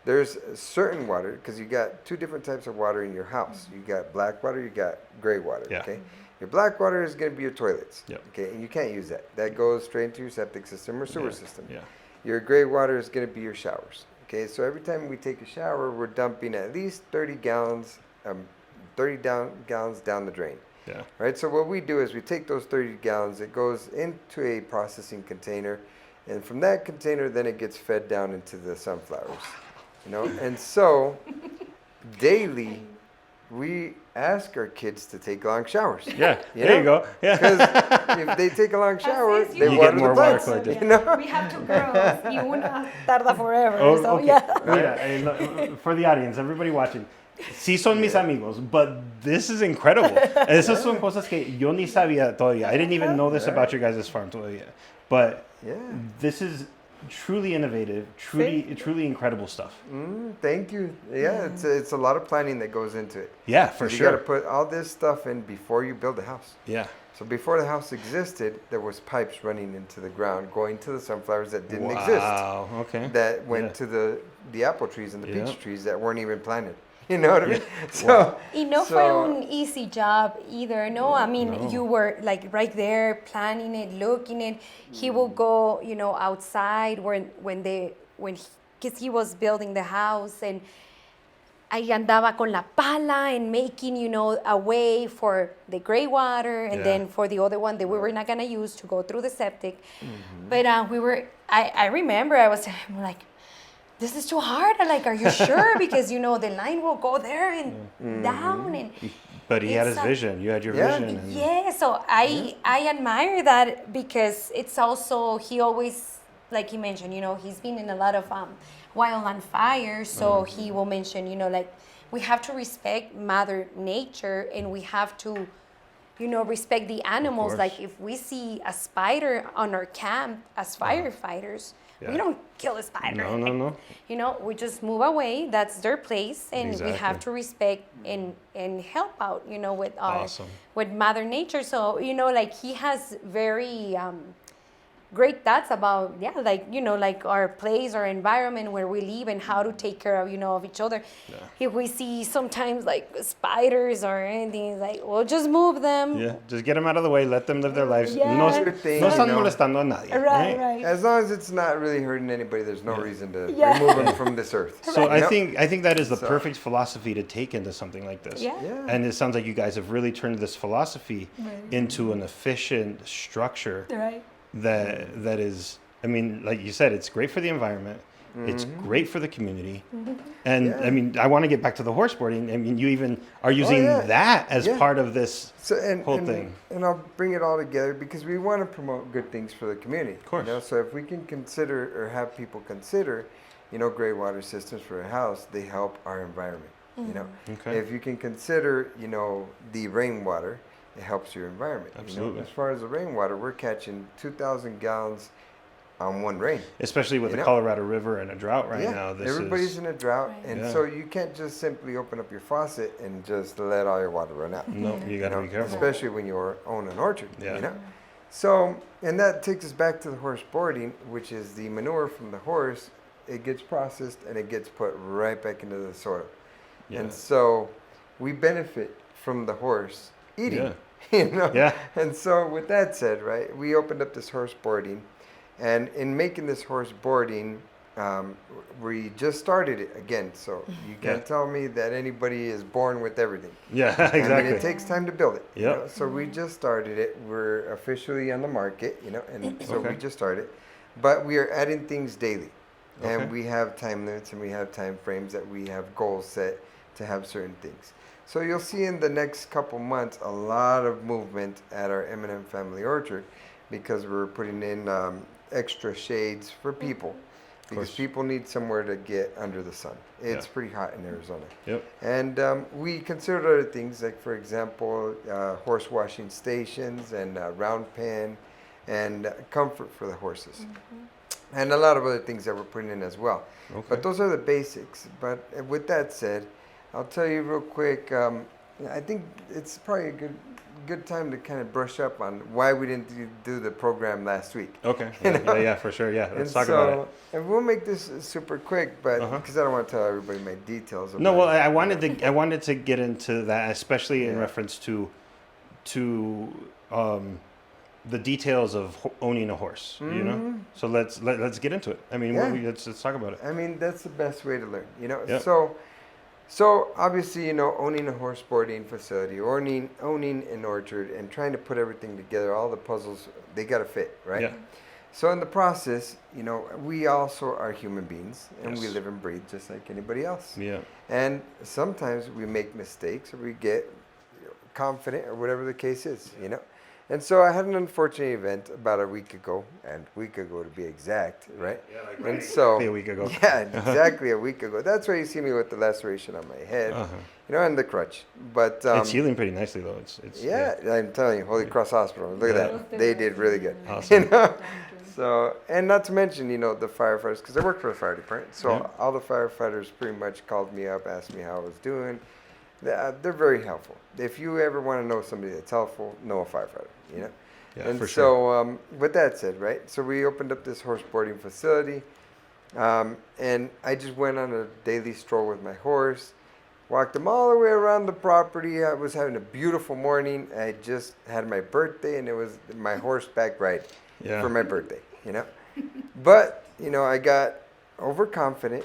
[SPEAKER 3] there's certain water, because you got two different types of water in your house. You got black water, you got gray water.
[SPEAKER 1] Yeah.
[SPEAKER 3] Okay. Your black water is going to be your toilets.
[SPEAKER 1] Yep.
[SPEAKER 3] Okay. And you can't use that. That goes straight into your septic system or sewer system.
[SPEAKER 1] Yeah.
[SPEAKER 3] Your gray water is going to be your showers. Okay. So every time we take a shower, we're dumping at least 30 gallons, gallons down the drain.
[SPEAKER 1] Yeah.
[SPEAKER 3] Right. So what we do is we take those 30 gallons. It goes into a processing container, and from that container, then it gets fed down into the sunflowers. You know. And so daily, we ask our kids to take long showers.
[SPEAKER 1] Yeah. There you go. Yeah.
[SPEAKER 3] Because if they take a long shower, they
[SPEAKER 1] you
[SPEAKER 3] water
[SPEAKER 1] get more
[SPEAKER 3] the plants.
[SPEAKER 1] water collected.
[SPEAKER 3] You know.
[SPEAKER 2] We have 2 girls. Y una tarda forever.
[SPEAKER 1] Oh,
[SPEAKER 2] so
[SPEAKER 1] okay.
[SPEAKER 2] yeah.
[SPEAKER 1] Mira, for the audience, everybody watching, sí son mis amigos, but this is incredible. Esas son cosas que yo ni sabía todavía. I didn't even know this about your guys' farm todavía. But this is truly innovative, truly incredible stuff.
[SPEAKER 3] Thank you. Yeah, it's a lot of planning that goes into it.
[SPEAKER 1] Yeah, for
[SPEAKER 3] You
[SPEAKER 1] sure.
[SPEAKER 3] got to put all this stuff in before you build the house.
[SPEAKER 1] Yeah.
[SPEAKER 3] So before the house existed, there was pipes running into the ground, going to the sunflowers that didn't exist.
[SPEAKER 1] Wow. Okay.
[SPEAKER 3] That went to the apple trees and the
[SPEAKER 1] Yeah.
[SPEAKER 3] peach trees that weren't even planted. You know what I mean?
[SPEAKER 1] Wow.
[SPEAKER 2] Y no fue un easy job either, no? I mean, you were like right there planning it, looking it. He will go, outside because he was building the house, and ahí andaba con la pala and making, a way for the gray water and then for the other one that we were not gonna use to go through the septic. But I remember I was like, this is too hard. Like, are you sure? Because, the line will go there and down. And
[SPEAKER 1] But he had his vision. You had your vision. And
[SPEAKER 2] yeah, so I admire that, because it's also, he always, like he mentioned, he's been in a lot of wildland fires. So he will mention, like, we have to respect Mother Nature, and we have to, respect the animals. Like, if we see a spider on our camp as firefighters, we don't kill a spider.
[SPEAKER 1] No.
[SPEAKER 2] We just move away. That's their place, and we have
[SPEAKER 1] Exactly.
[SPEAKER 2] to respect and help out, with our
[SPEAKER 1] Awesome.
[SPEAKER 2] with Mother Nature. So, like, he has very great thoughts about like our place, our environment where we live, and how to take care of of each other. If we see sometimes like spiders or anything, like, we'll just move them.
[SPEAKER 1] Yeah, just get them out of the way. Let them live their lives.
[SPEAKER 2] Yeah.
[SPEAKER 1] No
[SPEAKER 3] Everything,
[SPEAKER 1] están
[SPEAKER 3] you know.
[SPEAKER 1] molestando a nadie.
[SPEAKER 2] Right.
[SPEAKER 3] As long as it's not really hurting anybody, there's no reason to remove them from this earth.
[SPEAKER 1] So I
[SPEAKER 3] Yep.
[SPEAKER 1] think that is the perfect philosophy to take into something like this.
[SPEAKER 2] Yeah.
[SPEAKER 1] And it sounds like you guys have really turned this philosophy into an efficient structure
[SPEAKER 2] Right.
[SPEAKER 1] that is, I mean, like you said, it's great for the environment. It's great for the community. And I mean, I want to get back to the horse boarding. I mean, you even are using that as part of this whole thing.
[SPEAKER 3] And I'll bring it all together because we want to promote good things for the community.
[SPEAKER 1] Of course.
[SPEAKER 3] So if we can consider or have people consider, gray water systems for a house, they help our environment.
[SPEAKER 1] Okay.
[SPEAKER 3] If you can consider, the rainwater, it helps your environment.
[SPEAKER 1] Absolutely.
[SPEAKER 3] As far as the rainwater, we're catching 2,000 gallons on one rain.
[SPEAKER 1] Especially with the Colorado River and a drought right now.
[SPEAKER 3] Everybody's in a drought, and so you can't just simply open up your faucet and just let all your water run out.
[SPEAKER 1] No, you got to be careful.
[SPEAKER 3] Especially when you own an orchard.
[SPEAKER 1] Yeah.
[SPEAKER 3] So, and that takes us back to the horse boarding, which is the manure from the horse. It gets processed and it gets put right back into the soil.
[SPEAKER 1] Yeah.
[SPEAKER 3] And so we benefit from the horse eating.
[SPEAKER 1] Yeah.
[SPEAKER 3] And so with that said, right, we opened up this horse boarding, and in making this horse boarding, we just started it again. So you can't tell me that anybody is born with everything.
[SPEAKER 1] Yeah, exactly.
[SPEAKER 3] I mean, it takes time to build it.
[SPEAKER 1] Yep.
[SPEAKER 3] So we just started it. We're officially on the market, and so we just started. But we are adding things daily. And we have time limits and we have time frames that we have goals set to have certain things. So you'll see in the next couple months a lot of movement at our M&M Family Orchard because we're putting in extra shades for people. because people need somewhere to get under the sun. It's pretty hot in Arizona.
[SPEAKER 1] Yep.
[SPEAKER 3] And we considered other things, like, for example, horse washing stations and round pen and comfort for the horses. And a lot of other things that we're putting in as well.
[SPEAKER 1] Okay.
[SPEAKER 3] But those are the basics. But with that said, I'll tell you real quick, I think it's probably a good time to kind of brush up on why we didn't do the program last week.
[SPEAKER 1] Okay. Yeah, for sure. Yeah, let's talk about it.
[SPEAKER 3] And we'll make this super quick, but because I don't want to tell everybody my details.
[SPEAKER 1] No, well, I wanted to get into that, especially in reference to the details of owning a horse. You know, so let's get into it. I mean, let's talk about it.
[SPEAKER 3] I mean, that's the best way to learn. You know,
[SPEAKER 1] Yep.
[SPEAKER 3] So obviously, you know, owning a horse boarding facility, owning an orchard, and trying to put everything together, all the puzzles, they got to fit, right?
[SPEAKER 1] Yeah.
[SPEAKER 3] So in the process, you know, we also are human beings, and we
[SPEAKER 1] Yes.
[SPEAKER 3] live and breathe just like anybody else.
[SPEAKER 1] Yeah.
[SPEAKER 3] And sometimes we make mistakes, or we get confident, or whatever the case is, you know. And so I had an unfortunate event about a week ago to be exact, right?
[SPEAKER 1] Yeah, like
[SPEAKER 3] and so
[SPEAKER 1] a week ago.
[SPEAKER 3] Yeah, exactly a week ago. That's why you see me with the laceration on my head, you know, and the crutch. But
[SPEAKER 1] it's healing pretty nicely though. It's
[SPEAKER 3] yeah, I'm telling you, Holy Cross Hospital. Look at that, they did really good.
[SPEAKER 1] Awesome.
[SPEAKER 3] You know? So, and not to mention, you know, the firefighters, because I work for the fire department. So all the firefighters pretty much called me up, asked me how I was doing. They're very helpful. If you ever want to know somebody that's helpful, know a firefighter, you know?
[SPEAKER 1] Yeah,
[SPEAKER 3] and
[SPEAKER 1] for
[SPEAKER 3] so, with that said, right, so we opened up this horse boarding facility, and I just went on a daily stroll with my horse, walked him all the way around the property. I was having a beautiful morning. I just had my birthday, and it was my horseback ride for my birthday, you know? But, you know, I got overconfident.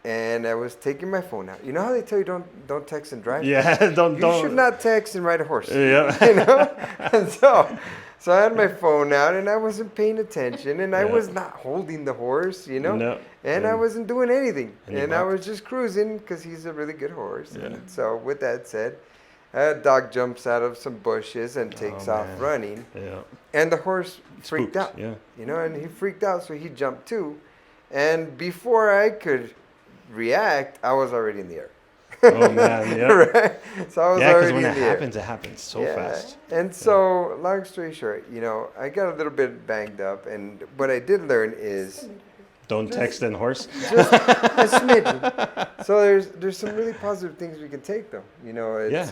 [SPEAKER 3] And I was taking my phone out. You know how they tell you don't text and drive?
[SPEAKER 1] Yeah, don't.
[SPEAKER 3] You should not text and ride a horse.
[SPEAKER 1] Yeah.
[SPEAKER 3] You know? And so I had my phone out, and I wasn't paying attention, and I was not holding the horse, you know?
[SPEAKER 1] No.
[SPEAKER 3] And I wasn't doing anything.
[SPEAKER 1] And
[SPEAKER 3] I was just cruising because he's a really good horse. Yeah. And so with that said, a dog jumps out of some bushes and takes off running. Yeah. And the horse freaked out. Yeah. You know, and he freaked out, so he jumped too. And before I could react, I was already in the air.
[SPEAKER 1] Oh man, yeah.
[SPEAKER 3] Right? So I was already in the air.
[SPEAKER 1] Because when it happens so fast.
[SPEAKER 3] And so, long story short, you know, I got a little bit banged up, and what I did learn is
[SPEAKER 1] don't text and horse.
[SPEAKER 3] Just a smidgen. So there's some really positive things we can take, though. You know, it's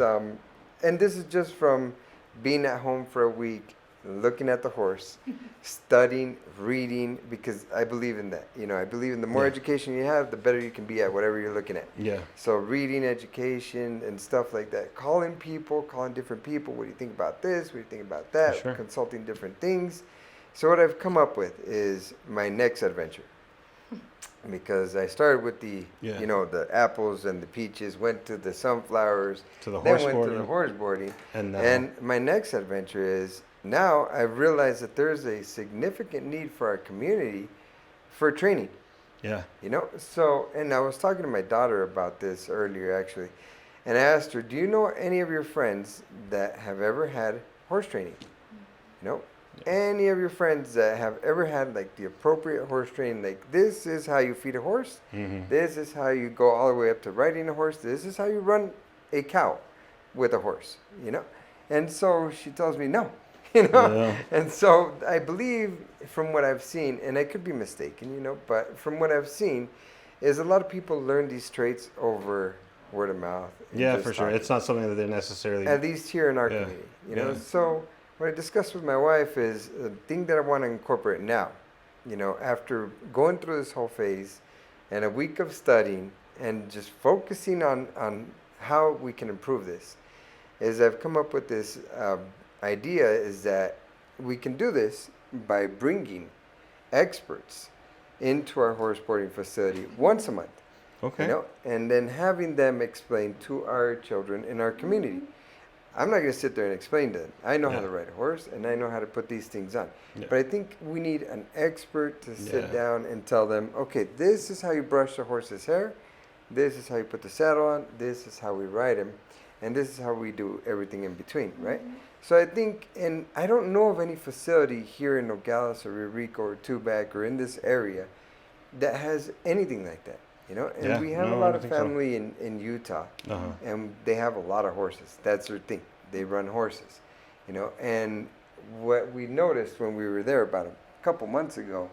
[SPEAKER 3] and this is just from being at home for a week, looking at the horse, studying, reading, because I believe in that. You know, I believe in the more education you have, the better you can be at whatever you're looking at. Yeah. So reading, education, and stuff like that. Calling different people. What do you think about this? What do you think about that? Sure. Consulting different things. So what I've come up with is my next adventure. Because I started with the, you know, the apples and the peaches, went to the sunflowers, then went to the horse boarding. And my next adventure is, now I've realized that there's a significant need for our community for training. Yeah. You know, so, and I was talking to my daughter about this earlier, actually, and I asked her, do you know any of your friends that have ever had horse training? You know, any of your friends that have ever had like the appropriate horse training, like this is how you feed a horse, this is how you go all the way up to riding a horse, this is how you run a cow with a horse, you know? And so she tells me no. You know, and so I believe from what I've seen, and I could be mistaken, you know, but from what I've seen, is a lot of people learn these traits over word of mouth.
[SPEAKER 1] Yeah, for sure. It's not something that they're necessarily.
[SPEAKER 3] At least here in our community, you know. So what I discussed with my wife is the thing that I want to incorporate now. You know, after going through this whole phase, and a week of studying and just focusing on how we can improve this, is I've come up with this. Idea is that we can do this by bringing experts into our horse boarding facility once a month. Okay. You know, and then having them explain to our children in our community. I'm not going to sit there and explain to them. I know how to ride a horse, and I know how to put these things on. Yeah. But I think we need an expert to sit down and tell them, okay, this is how you brush the horse's hair. This is how you put the saddle on. This is how we ride him. And this is how we do everything in between, right? So I think, and I don't know of any facility here in Nogales or Rio Rico or Tubac or in this area that has anything like that, you know. And
[SPEAKER 1] Yeah,
[SPEAKER 3] we have
[SPEAKER 1] no,
[SPEAKER 3] a
[SPEAKER 1] I
[SPEAKER 3] lot
[SPEAKER 1] don't
[SPEAKER 3] of
[SPEAKER 1] think so.
[SPEAKER 3] family in Utah,
[SPEAKER 1] Uh-huh.
[SPEAKER 3] and they have a lot of horses. That's their thing. They run horses, you know. And what we noticed when we were there about a couple months ago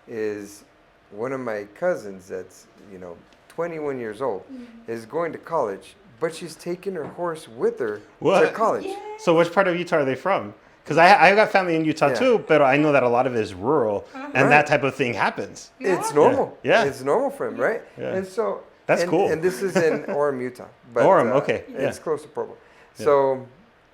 [SPEAKER 3] is one of my cousins that's, you know, 21 years old is going to college, but she's taking her horse with her to
[SPEAKER 1] What?
[SPEAKER 3] college.
[SPEAKER 1] So which part of Utah are they from? Because I got family in Utah
[SPEAKER 3] Yeah.
[SPEAKER 1] too, but I know that a lot of it is rural, and
[SPEAKER 3] Right.
[SPEAKER 1] that type of thing happens.
[SPEAKER 3] It's normal.
[SPEAKER 1] Yeah.
[SPEAKER 3] It's normal for him, right?
[SPEAKER 1] Yeah.
[SPEAKER 3] And so
[SPEAKER 1] That's
[SPEAKER 3] and,
[SPEAKER 1] cool.
[SPEAKER 3] And this is in Orem, Utah. But,
[SPEAKER 1] Orem, okay,
[SPEAKER 3] It's
[SPEAKER 1] yeah.
[SPEAKER 3] close to Provo.
[SPEAKER 1] Yeah.
[SPEAKER 3] So,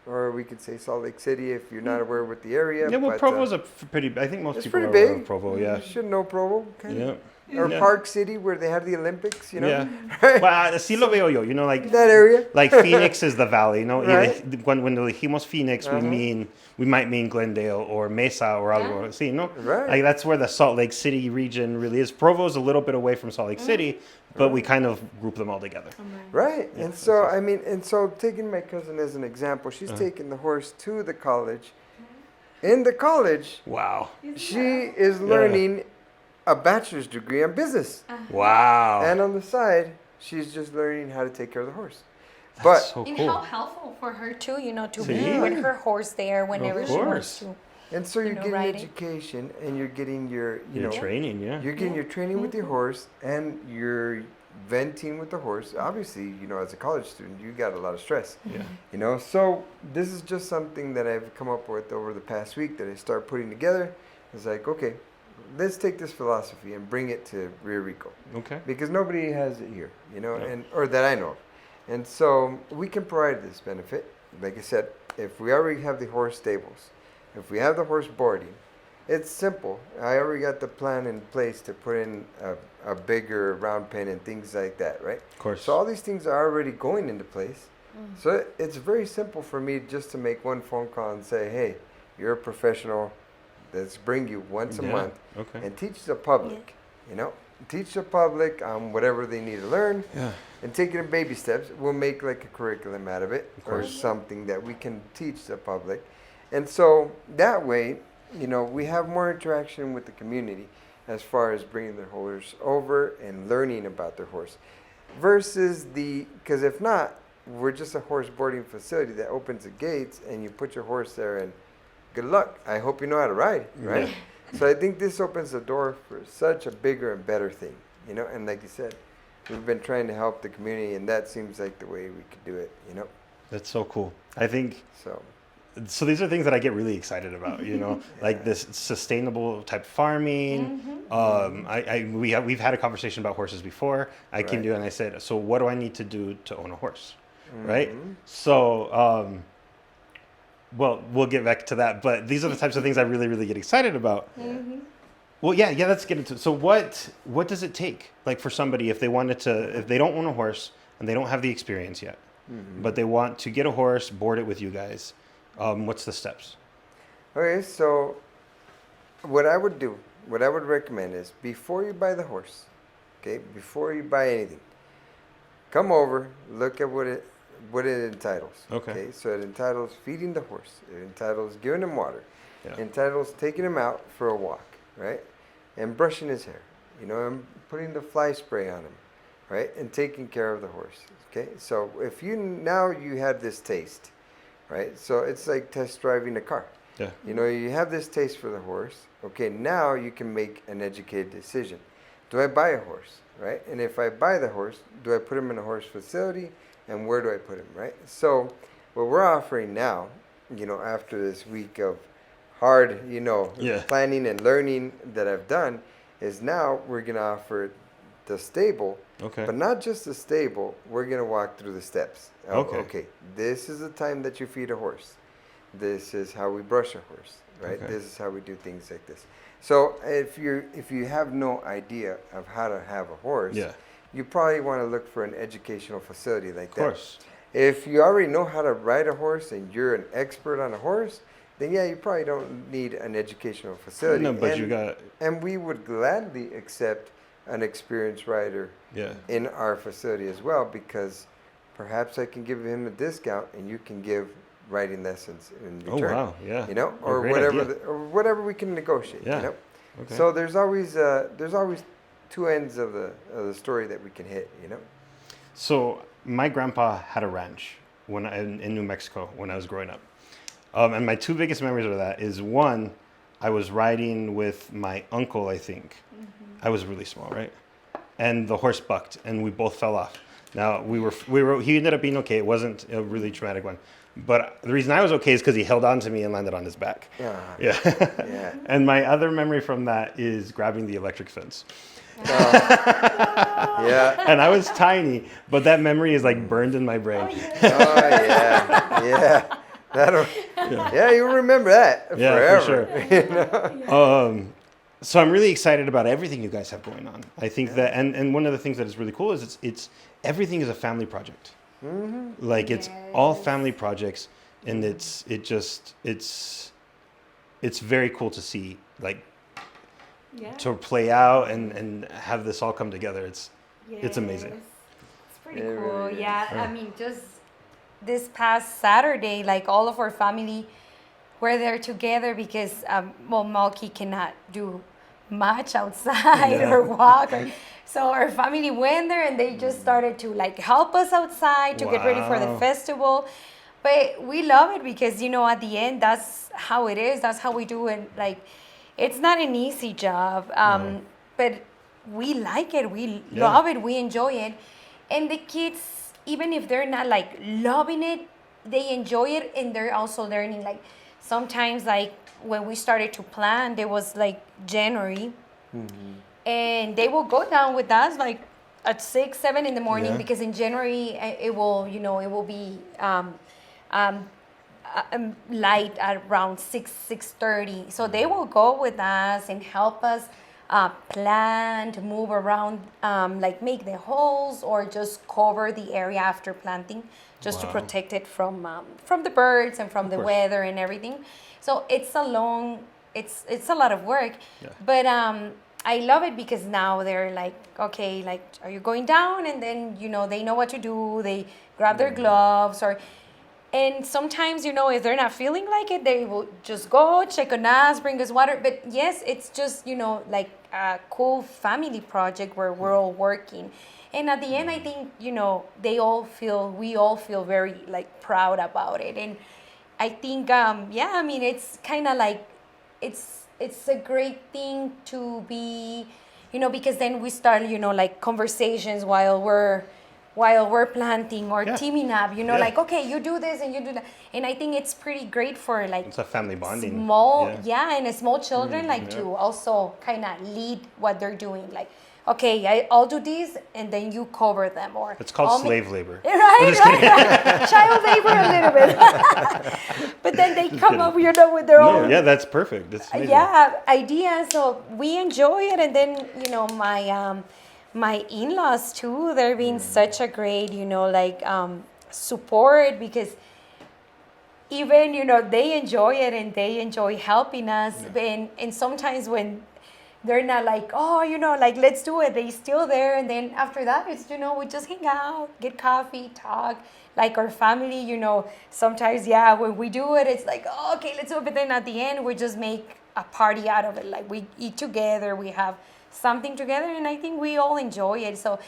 [SPEAKER 3] or we could say Salt Lake City if you're not aware with the area.
[SPEAKER 1] Yeah, well,
[SPEAKER 3] but,
[SPEAKER 1] Provo's a pretty. I think most
[SPEAKER 3] it's
[SPEAKER 1] people are
[SPEAKER 3] pretty
[SPEAKER 1] aware of
[SPEAKER 3] big.
[SPEAKER 1] Provo. Yeah.
[SPEAKER 3] You should know Provo. Kind
[SPEAKER 1] Yeah.
[SPEAKER 3] of. Or
[SPEAKER 1] Yeah.
[SPEAKER 3] Park City where they have the Olympics, you know?
[SPEAKER 1] Yeah.
[SPEAKER 3] Right?
[SPEAKER 1] Well, así lo veo yo. You know, like
[SPEAKER 3] That area.
[SPEAKER 1] like Phoenix is the valley. You know,
[SPEAKER 3] Right.
[SPEAKER 1] when dijimos Phoenix, we might mean Glendale or Mesa or algo así, no?
[SPEAKER 3] Right.
[SPEAKER 1] Like that's where the Salt Lake City region really is. Provo's a little bit away from Salt Lake City, but we kind of group them all together.
[SPEAKER 3] Right.
[SPEAKER 1] Yeah,
[SPEAKER 3] And so, I mean, and so taking my cousin as an example, she's taking the horse to the college. In the college,
[SPEAKER 1] Wow.
[SPEAKER 3] she is learning a bachelor's degree in business.
[SPEAKER 1] Wow.
[SPEAKER 3] And on the side, she's just learning how to take care of the horse.
[SPEAKER 1] That's
[SPEAKER 3] But
[SPEAKER 1] so
[SPEAKER 2] And
[SPEAKER 1] cool.
[SPEAKER 2] how helpful for her too, you know, to be
[SPEAKER 1] See?
[SPEAKER 2] with her horse there whenever she wants
[SPEAKER 1] course.
[SPEAKER 2] to.
[SPEAKER 3] and so you're
[SPEAKER 2] know,
[SPEAKER 3] getting
[SPEAKER 2] riding.
[SPEAKER 3] education and you're getting your, you
[SPEAKER 1] Your
[SPEAKER 3] know,
[SPEAKER 1] training, yeah.
[SPEAKER 3] you're getting your training with your horse and you're venting with the horse. Obviously, you know, as a college student, you got a lot of stress.
[SPEAKER 1] Yeah.
[SPEAKER 3] You know, so this is just something that I've come up with over the past week that I start putting together. It's like, okay, let's take this philosophy and bring it to Rio Rico
[SPEAKER 1] Okay.
[SPEAKER 3] because nobody has it here, you know,
[SPEAKER 1] Yeah.
[SPEAKER 3] and or that I know of. And so we can provide this benefit. Like I said, if we already have the horse stables, if we have the horse boarding, it's simple. I already got the plan in place to put in a bigger round pen and things like that, right?
[SPEAKER 1] Of course.
[SPEAKER 3] So all these things are already going into place. So it's very simple for me just to make one phone call and say, hey, you're a professional. Let's bring you once a
[SPEAKER 1] Yeah,
[SPEAKER 3] month
[SPEAKER 1] okay.
[SPEAKER 3] and teach the public, you know, teach the public on whatever they need to learn
[SPEAKER 1] Yeah.
[SPEAKER 3] and take it in baby steps. We'll make like a curriculum out of it or
[SPEAKER 1] course.
[SPEAKER 3] something that we can teach the public. And so that way, you know, we have more interaction with the community as far as bringing their horse over and learning about their horse versus because if not, we're just a horse boarding facility that opens the gates and you put your horse there and good luck. I hope you know how to ride, right? So I think this opens the door for such a bigger and better thing, you know, and like you said, we've been trying to help the community and that seems like the way we could do it, you know,
[SPEAKER 1] That's so cool. I think
[SPEAKER 3] so.
[SPEAKER 1] these are things that I get really excited about, you know, like this sustainable type farming. We've had a conversation about horses before. I came to you and I said, so what do I need to do to own a horse? Right? So, well, we'll get back to that, but these are the types of things I really, really get excited about. Well, yeah, let's get into it. So what does it take, like, for somebody if they don't own a horse and they don't have the experience yet, but they want to get a horse, board it with you guys? What's the steps?
[SPEAKER 3] Okay, so what I would recommend is before you buy the horse, okay, before you buy anything, come over, look at what it entitles.
[SPEAKER 1] Okay.
[SPEAKER 3] So it entitles feeding the horse. It entitles giving him water.
[SPEAKER 1] Yeah.
[SPEAKER 3] It entitles taking him out for a walk, right? And brushing his hair, you know, and putting the fly spray on him, right? And taking care of the horse. Okay. So if you have this taste, right? So it's like test driving a car.
[SPEAKER 1] Yeah.
[SPEAKER 3] You know, you have this taste for the horse. Okay, now you can make an educated decision. Do I buy a horse, right? And if I buy the horse, do I put him in a horse facility? And where do I put him, right? So what we're offering now, you know, after this week of hard, you know, planning and learning that I've done, is now we're going to offer the stable.
[SPEAKER 1] Okay.
[SPEAKER 3] But not just the stable, we're going to walk through the steps. Okay, this is the time that you feed a horse. This is how we brush a horse, right?
[SPEAKER 1] Okay.
[SPEAKER 3] This is how we do things like this. So if you have no idea of how to have a horse, you probably want to look for an educational facility like that.
[SPEAKER 1] Of course.
[SPEAKER 3] If you already know how to ride a horse and you're an expert on a horse, then you probably don't need an educational facility.
[SPEAKER 1] No, but
[SPEAKER 3] and we would gladly accept an experienced rider in our facility as well, because perhaps I can give him a discount and you can give riding lessons in return.
[SPEAKER 1] Oh wow, yeah.
[SPEAKER 3] You know, or
[SPEAKER 1] great
[SPEAKER 3] whatever,
[SPEAKER 1] idea.
[SPEAKER 3] or whatever we can negotiate.
[SPEAKER 1] Yeah.
[SPEAKER 3] You know,
[SPEAKER 1] Okay.
[SPEAKER 3] so there's always two ends of the story that we can hit, you know?
[SPEAKER 1] So my grandpa had a ranch in New Mexico when I was growing up. And my two biggest memories of that is one, I was riding with my uncle, I think. I was really small, right? And the horse bucked and we both fell off. Now he ended up being okay. It wasn't a really traumatic one. But the reason I was okay is because he held on to me and landed on his back. Yeah. And my other memory from that is grabbing the electric fence.
[SPEAKER 3] Yeah.
[SPEAKER 1] And I was tiny, but that memory is like burned in my brain.
[SPEAKER 3] Yeah. You'll remember that forever.
[SPEAKER 1] For sure. So I'm really excited about everything you guys have going on. I think that, and one of the things that is really cool is it's everything is a family project. Mm-hmm. Like it's all family projects, and it's very cool to see, like, to play out and have this all come together. It's amazing.
[SPEAKER 2] It's pretty cool. Yeah, I mean, just this past Saturday, like all of our family were there together because Malky cannot do much outside or walk. So our family went there and they just started to like help us outside to get ready for the festival. But we love it because, at the end, that's how it is. That's how we do it. Like, it's not an easy job, but we like it. We love it. We enjoy it. And the kids, even if they're not like loving it, they enjoy it. And they're also learning. Like sometimes, like when we started to plan, there was like January. Mm-hmm. And they will go down with us like at 6, 7 in the morning because in January it will be light at around 6:30. So they will go with us and help us plant, move around, like make the holes or just cover the area after planting, just to protect it from the birds and from the weather and everything. So it's a lot of work, but I love it because now they're like, okay, like, are you going down? And then, they know what to do. They grab their gloves and sometimes, if they're not feeling like it, they will just go check on us, bring us water. But yes, it's just, like a cool family project where we're all working. And at the end, I think, we all feel very like proud about it. And I think, it's kind of like, it's a great thing to be, because then we start, like conversations while we're planting or teaming up, like, okay, you do this and you do that. And I think it's pretty great for like
[SPEAKER 1] it's a family bonding.
[SPEAKER 2] Small children, like to also kind of lead what they're doing. Like, okay, I'll do this and then you cover them. Or
[SPEAKER 1] it's called slave labor.
[SPEAKER 2] Right. Child labor a little bit. But then they come up, with their own.
[SPEAKER 1] Yeah, that's perfect. That's amazing.
[SPEAKER 2] Ideas. So we enjoy it. And then, my in-laws too, they're being such a great, support because even, they enjoy it and they enjoy helping us. And sometimes when they're not like, like, let's do it, they still there. And then after that, it's, we just hang out, get coffee, talk, like our family, sometimes, when we do it, it's like, oh, okay, let's do it. But then at the end, we just make a party out of it. Like we eat together, we have something together, and I think we all enjoy it. So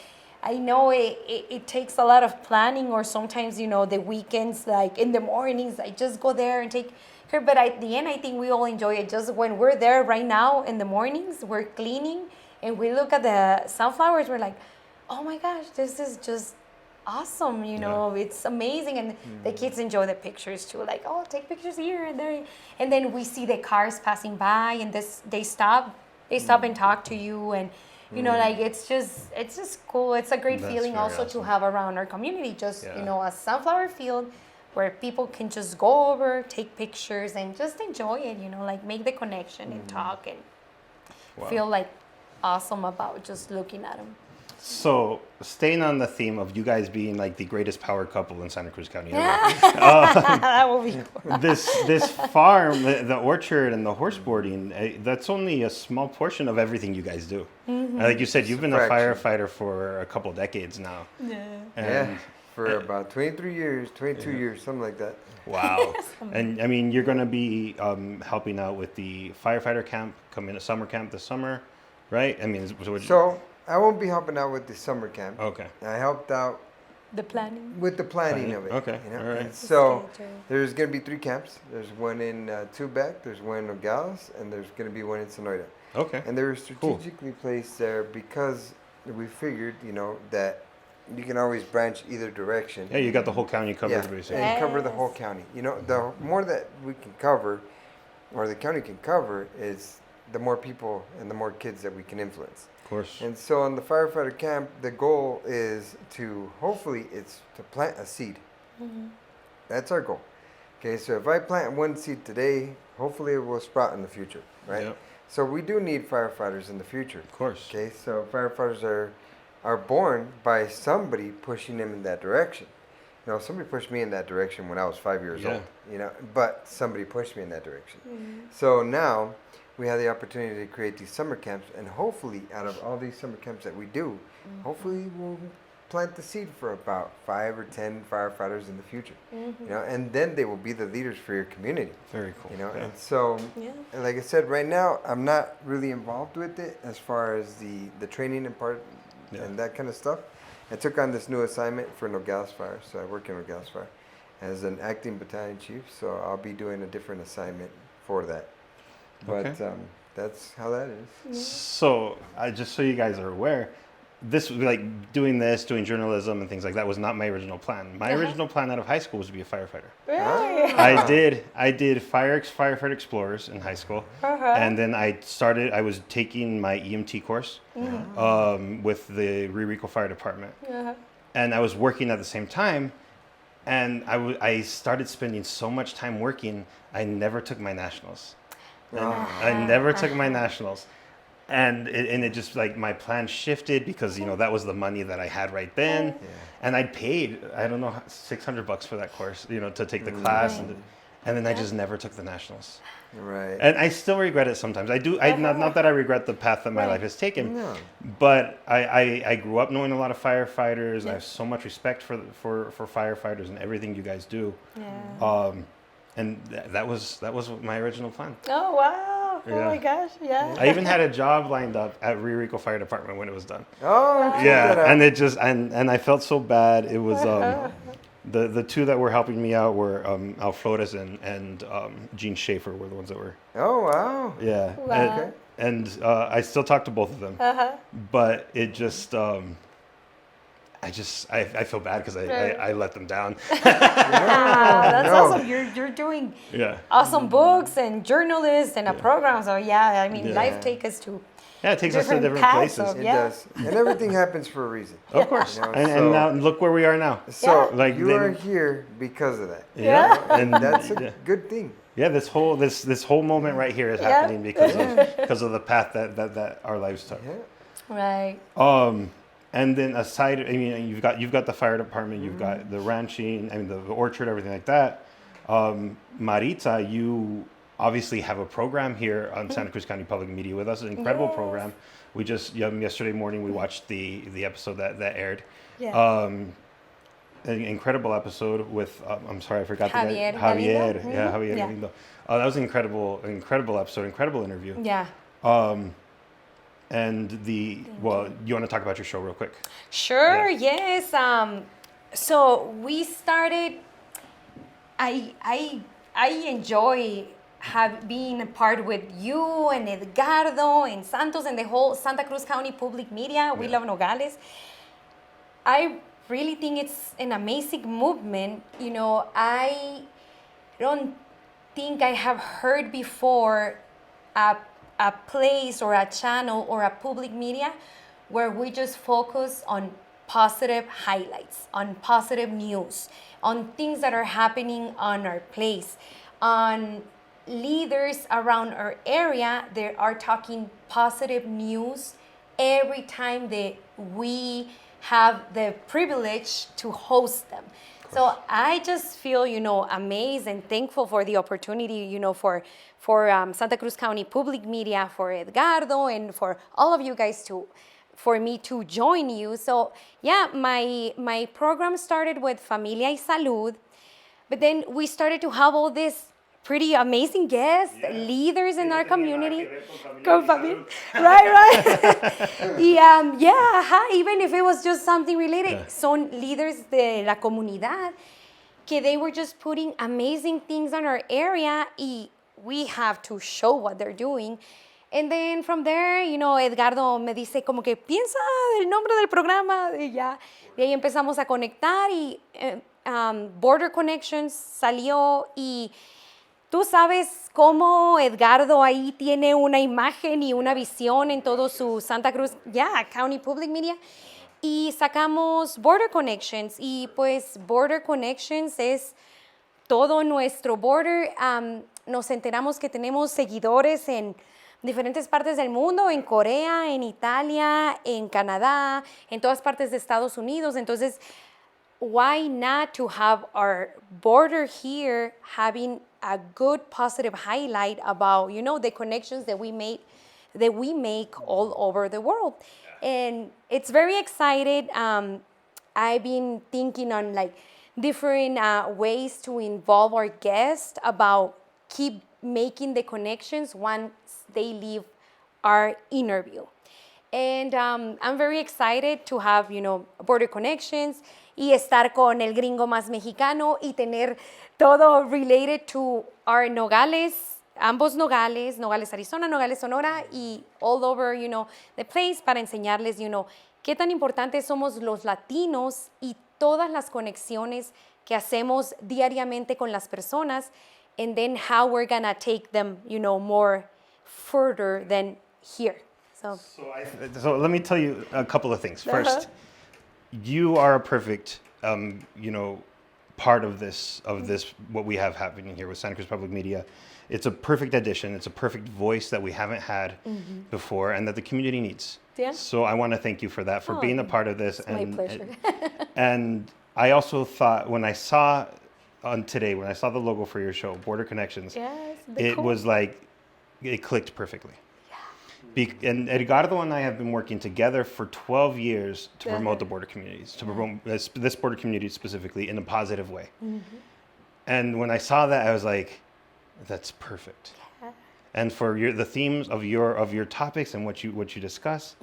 [SPEAKER 2] I know it takes a lot of planning, or sometimes, the weekends, like in the mornings, I just go there and take care. But at the end, I think we all enjoy it. Just when we're there right now in the mornings, we're cleaning and we look at the sunflowers, we're like, oh my gosh, this is just awesome. It's amazing. And the kids enjoy the pictures too. Like, oh, take pictures here and there. And then we see the cars passing by and they stop and talk to you. And like it's just cool. It's a great feeling also to have around our community, just a sunflower field where people can just go over, take pictures and just enjoy it, like make the connection and talk and feel like awesome about just looking at them.
[SPEAKER 1] So, staying on the theme of you guys being like the greatest power couple in Santa Cruz County ever,
[SPEAKER 2] that will be cool.
[SPEAKER 1] This farm, the orchard and the horse boarding, that's only a small portion of everything you guys do. Mm-hmm. Like you said, you've been a firefighter for a couple decades now.
[SPEAKER 3] For about 22 years, something like that.
[SPEAKER 1] Wow. And I mean, you're going to be helping out with the firefighter camp, summer camp this summer, right? I mean,
[SPEAKER 3] I won't be helping out with the summer camp.
[SPEAKER 1] Okay.
[SPEAKER 3] I helped out
[SPEAKER 2] The planning.
[SPEAKER 3] with the planning of it.
[SPEAKER 1] Okay,
[SPEAKER 3] You know?
[SPEAKER 1] all right.
[SPEAKER 3] And so
[SPEAKER 2] Schedule.
[SPEAKER 3] there's going to be 3 camps. There's one in Tubac, there's one in Nogales, and there's going to be one in Sonoita.
[SPEAKER 1] Okay.
[SPEAKER 3] And they were strategically placed there because we figured, that you can always branch either direction.
[SPEAKER 1] Yeah, you got the whole county covered,
[SPEAKER 3] Yeah,
[SPEAKER 1] basically.
[SPEAKER 3] and cover the
[SPEAKER 2] Yes.
[SPEAKER 3] whole county. The more that we can cover, or the county can cover, is the more people and the more kids that we can influence.
[SPEAKER 1] Of course.
[SPEAKER 3] And so on the firefighter camp, the goal is to plant a seed. That's our goal. Okay, so if I plant one seed today, hopefully it will sprout in the future, right?
[SPEAKER 1] Yep.
[SPEAKER 3] So we do need firefighters in the future.
[SPEAKER 1] Of course.
[SPEAKER 3] Okay, so firefighters are born by somebody pushing them in that direction. Somebody pushed me in that direction when I was 5 years
[SPEAKER 1] Yeah.
[SPEAKER 3] old, but somebody pushed me in that direction. So now we have the opportunity to create these summer camps, and hopefully out of all these summer camps that we do, hopefully we'll plant the seed for about 5 or 10 firefighters in the future, and then they will be the leaders for your community.
[SPEAKER 1] Very cool. Yeah.
[SPEAKER 3] And so,
[SPEAKER 2] Yeah.
[SPEAKER 3] and like I said, right now I'm not really involved with it as far as the training and part and that kind of stuff. I took on this new assignment for Nogales Fire, so I work in Nogales Fire as an acting battalion chief. So I'll be doing a different assignment for that. But
[SPEAKER 1] Okay.
[SPEAKER 3] that's how that is.
[SPEAKER 1] So, just so you guys are aware, this doing journalism and things like that was not my original plan. My original plan out of high school was to be a firefighter.
[SPEAKER 2] Really?
[SPEAKER 1] I did firefighter explorers in high school, and then I was taking my EMT course with the Rio Rico Fire Department, and I was working at the same time, and I started spending so much time working, I never took my nationals. I never took my nationals. And it just my plan shifted because that was the money that I had right then, and I'd paid I don't know $600 for that course to take the class, and then I just never took the nationals.
[SPEAKER 3] Right.
[SPEAKER 1] And I still regret it sometimes. I do. Not that I regret the path that my life has taken,
[SPEAKER 3] No.
[SPEAKER 1] but I grew up knowing a lot of firefighters. I have so much respect for firefighters and everything you guys do.
[SPEAKER 2] Yeah.
[SPEAKER 1] And that was my original plan.
[SPEAKER 2] Oh wow. Oh
[SPEAKER 1] Yeah.
[SPEAKER 2] my gosh. Yeah.
[SPEAKER 1] I even had a job lined up at Rio Rico Fire Department when it was done.
[SPEAKER 3] Oh, check that
[SPEAKER 1] Yeah,
[SPEAKER 3] out.
[SPEAKER 1] and it just and I felt so bad. It was the two that were helping me out were Al Flores and Gene Schaefer were the ones that were.
[SPEAKER 3] Oh, wow.
[SPEAKER 1] Yeah.
[SPEAKER 2] Wow.
[SPEAKER 1] And I still talk to both of them. But it just I feel bad because I let them down.
[SPEAKER 2] That's
[SPEAKER 3] No.
[SPEAKER 2] awesome. You're doing
[SPEAKER 1] Yeah.
[SPEAKER 2] awesome books and journalists and a program. So yeah, I mean,
[SPEAKER 1] Yeah.
[SPEAKER 2] life takes us to
[SPEAKER 1] Yeah, it takes us to
[SPEAKER 2] Different
[SPEAKER 1] different
[SPEAKER 2] paths
[SPEAKER 1] places.
[SPEAKER 2] of-
[SPEAKER 3] It
[SPEAKER 2] Yeah.
[SPEAKER 3] does. And everything happens for a reason.
[SPEAKER 1] Of course. And
[SPEAKER 3] so-
[SPEAKER 1] now look where we are now.
[SPEAKER 3] So
[SPEAKER 1] Like
[SPEAKER 3] you
[SPEAKER 1] then-
[SPEAKER 3] are here because of that.
[SPEAKER 1] Yeah. And
[SPEAKER 3] That's a
[SPEAKER 1] yeah.
[SPEAKER 3] good thing.
[SPEAKER 1] Yeah, this whole moment right here is
[SPEAKER 2] Yeah.
[SPEAKER 1] happening because of the path that our lives took.
[SPEAKER 3] Yeah.
[SPEAKER 2] right.
[SPEAKER 1] And then aside, I mean, you've got the fire department, you've got the ranching, I mean, the orchard, everything like that. Maritza, you obviously have a program here on Santa Cruz County Public Media with us, an incredible
[SPEAKER 2] Yes.
[SPEAKER 1] program. We just yesterday morning we watched the episode that aired.
[SPEAKER 2] Yeah.
[SPEAKER 1] An incredible episode with I'm sorry I forgot the
[SPEAKER 2] Javier
[SPEAKER 1] guy. Javier.
[SPEAKER 2] Galindo?
[SPEAKER 1] Yeah, Javier
[SPEAKER 2] Yeah.
[SPEAKER 1] Galindo. That was an incredible episode, incredible interview.
[SPEAKER 2] Yeah.
[SPEAKER 1] And you want to talk about your show real quick?
[SPEAKER 2] Sure.
[SPEAKER 1] Yeah.
[SPEAKER 2] Yes. So we started. I enjoy being a part with you and Edgardo and Santos and the whole Santa Cruz County Public Media. We
[SPEAKER 1] Yeah.
[SPEAKER 2] love Nogales. I really think it's an amazing movement. I don't think I have heard before a place or a channel or a public media where we just focus on positive highlights, on positive news, on things that are happening on our place, on leaders around our area that are talking positive news every time that we have the privilege to host them. So I just feel, amazed and thankful for the opportunity, for Santa Cruz County Public Media, for Edgardo, and for all of you guys for me to join you. So yeah, my program started with Familia y Salud, but then we started to have all these pretty amazing guests, leaders in our community. Right. Even if it was just something related, son líderes de la comunidad, que they were just putting amazing things on our area, y we have to show what they're doing. And then from there, Edgardo me dice como que piensa el nombre del programa, y ya. De ahí empezamos a conectar y Border Connections salió, y tú sabes cómo Edgardo ahí tiene una imagen y una visión en todo su Santa Cruz, County Public Media. Y sacamos Border Connections, y pues Border Connections es todo nuestro border. Nos enteramos que tenemos seguidores en diferentes partes del mundo, en Corea, en Italia, en Canadá, en todas partes de Estados Unidos. Entonces, why not to have our border here having a good positive highlight about, the connections that we make all over the world. And it's very excited. I've been thinking on different ways to involve our guests about keep making the connections once they leave our interview. And I'm very excited to have, Border Connections y estar con el gringo más mexicano y tener todo related to our Nogales, ambos Nogales, Arizona, Nogales, Sonora, y all over, the place, para enseñarles, qué tan importantes somos los latinos y todas las conexiones que hacemos diariamente con las personas, and then how we're gonna take them, more further than here.
[SPEAKER 1] So let me tell you a couple of things. First, you are a perfect, part of this, what we have happening here with Santa Cruz Public Media. It's a perfect addition. It's a perfect voice that we haven't had before and that the community needs.
[SPEAKER 2] Yeah.
[SPEAKER 1] So I want to thank you for that, for being a part of this.
[SPEAKER 2] My pleasure.
[SPEAKER 1] And I also thought when I saw the logo for your show, Border Connections, it was like, it clicked perfectly. And Edgardo and I have been working together for 12 years to promote the border communities, to promote this border community specifically in a positive way. And when I saw that, I was like, that's perfect. And for the themes of your topics and what you discuss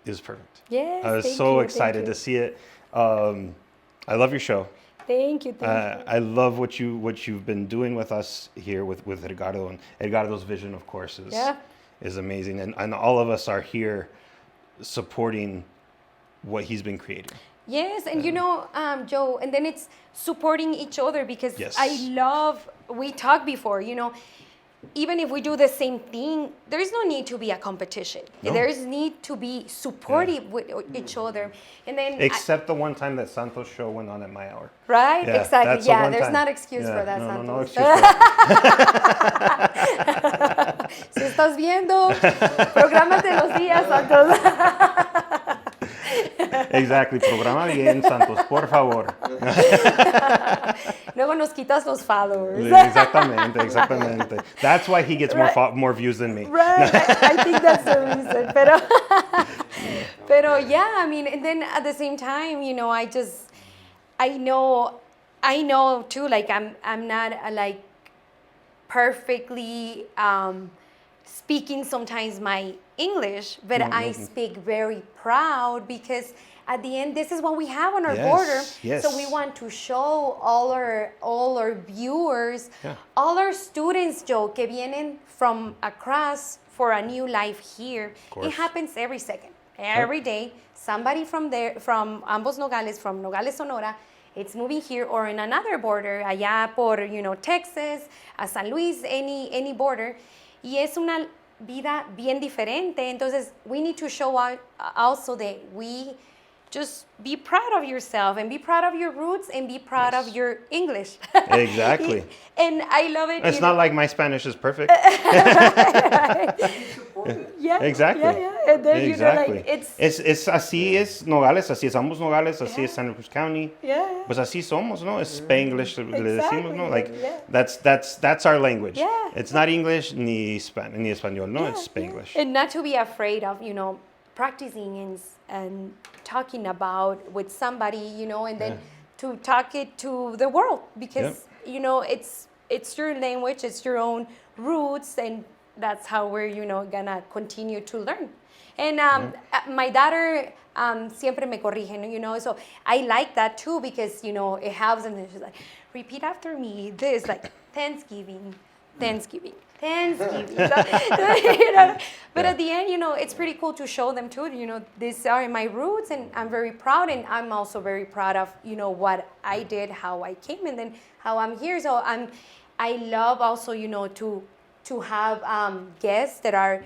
[SPEAKER 1] is perfect.
[SPEAKER 2] Yes,
[SPEAKER 1] I was so excited to see it. I love your show.
[SPEAKER 2] Thank you.
[SPEAKER 1] I love what you've been doing with us here with Edgardo, and Edgardo's vision, of course, is amazing, and all of us are here supporting what he's been creating.
[SPEAKER 2] Yes, and Joe, and then it's supporting each other, because we talked before, even if we do the same thing, there's no need to be a competition.
[SPEAKER 1] No.
[SPEAKER 2] There's need to be supportive with each other. And then
[SPEAKER 1] except the one time that Santos show went on at my hour.
[SPEAKER 2] Right?
[SPEAKER 1] Yeah,
[SPEAKER 2] exactly.
[SPEAKER 1] Yeah,
[SPEAKER 2] there's not excuse for that, Santos.
[SPEAKER 1] No excuse for that.
[SPEAKER 2] Si estás viendo, prográmate los días, Santos.
[SPEAKER 1] Exactly. Programa bien, Santos, por favor.
[SPEAKER 2] Luego nos quitas los followers.
[SPEAKER 1] Exactamente. That's why he gets more views than me.
[SPEAKER 2] Right. I think that's the reason. Pero and then at the same time, I know too, I'm not perfectly speaking sometimes my English, but I speak very proud, because at the end, this is what we have on our border.
[SPEAKER 1] Yes.
[SPEAKER 2] So we want to show all our viewers, all our students, Joe, que vienen from across for a new life here. It happens every second, every day. Somebody from ambos Nogales, from Nogales, Sonora, it's moving here, or in another border, allá por, Texas, a San Luis, any border. Y es una vida bien diferente. Entonces, we need to show out also that we just be proud of yourself, and be proud of your roots, and be proud of your English.
[SPEAKER 1] Exactly.
[SPEAKER 2] And I love it.
[SPEAKER 1] It's not like my Spanish is perfect.
[SPEAKER 2] Yeah.
[SPEAKER 1] Exactly.
[SPEAKER 2] Yeah. And then,
[SPEAKER 1] exactly.
[SPEAKER 2] It's
[SPEAKER 1] así es Nogales, así es ambos Nogales, así es Santa Cruz County.
[SPEAKER 2] Yeah.
[SPEAKER 1] Pues así somos, ¿no? Es Spanglish, le decimos, ¿no?
[SPEAKER 2] Yeah.
[SPEAKER 1] That's our language.
[SPEAKER 2] Yeah.
[SPEAKER 1] It's not English ni español, no, it's Spanglish.
[SPEAKER 2] And not to be afraid of, practicing and talking about with somebody, and then to talk it to the world, because, it's your language, it's your own roots, and that's how we're, gonna continue to learn. And my daughter siempre me corrige, so I like that too because, it helps, and she's like, repeat after me, this, like, Thanksgiving. But at the end, it's pretty cool to show them too, these are my roots, and I'm very proud, and I'm also very proud of, what I did, how I came, and then how I'm here. So I love also, to have guests that are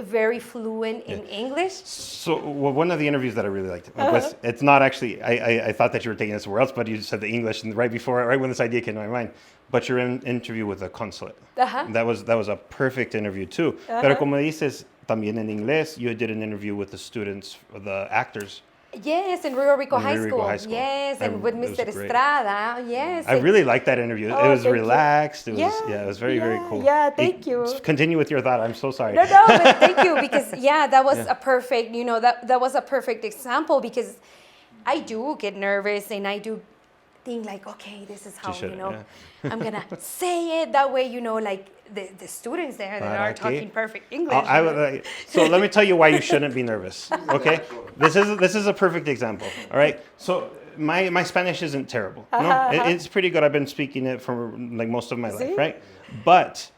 [SPEAKER 2] very fluent in English.
[SPEAKER 1] So one of the interviews that I really liked was, it's not actually, I thought that you were taking this somewhere else, but you said the English, and right when this idea came to my mind, but your interview with the consulate. That was a perfect interview too. Pero como dices, también en inglés, you did an interview with the students, the actors.
[SPEAKER 2] Yes, in Rio Rico High School. Yes, and with Mr. Estrada. Yes.
[SPEAKER 1] I really liked that interview. It was relaxed. It was it was very, very cool.
[SPEAKER 2] Yeah, thank you.
[SPEAKER 1] Continue with your thought. I'm so sorry.
[SPEAKER 2] No, but thank you, because that was a perfect, that was a perfect example, because I do get nervous, and I do think like, okay, this is how, I'm going to say it that way, like the students there that are talking perfect English.
[SPEAKER 1] So let me tell you why you shouldn't be nervous, okay? This is a perfect example, all right? So my Spanish isn't terrible. No, it's pretty good. I've been speaking it for like most of my life, right? But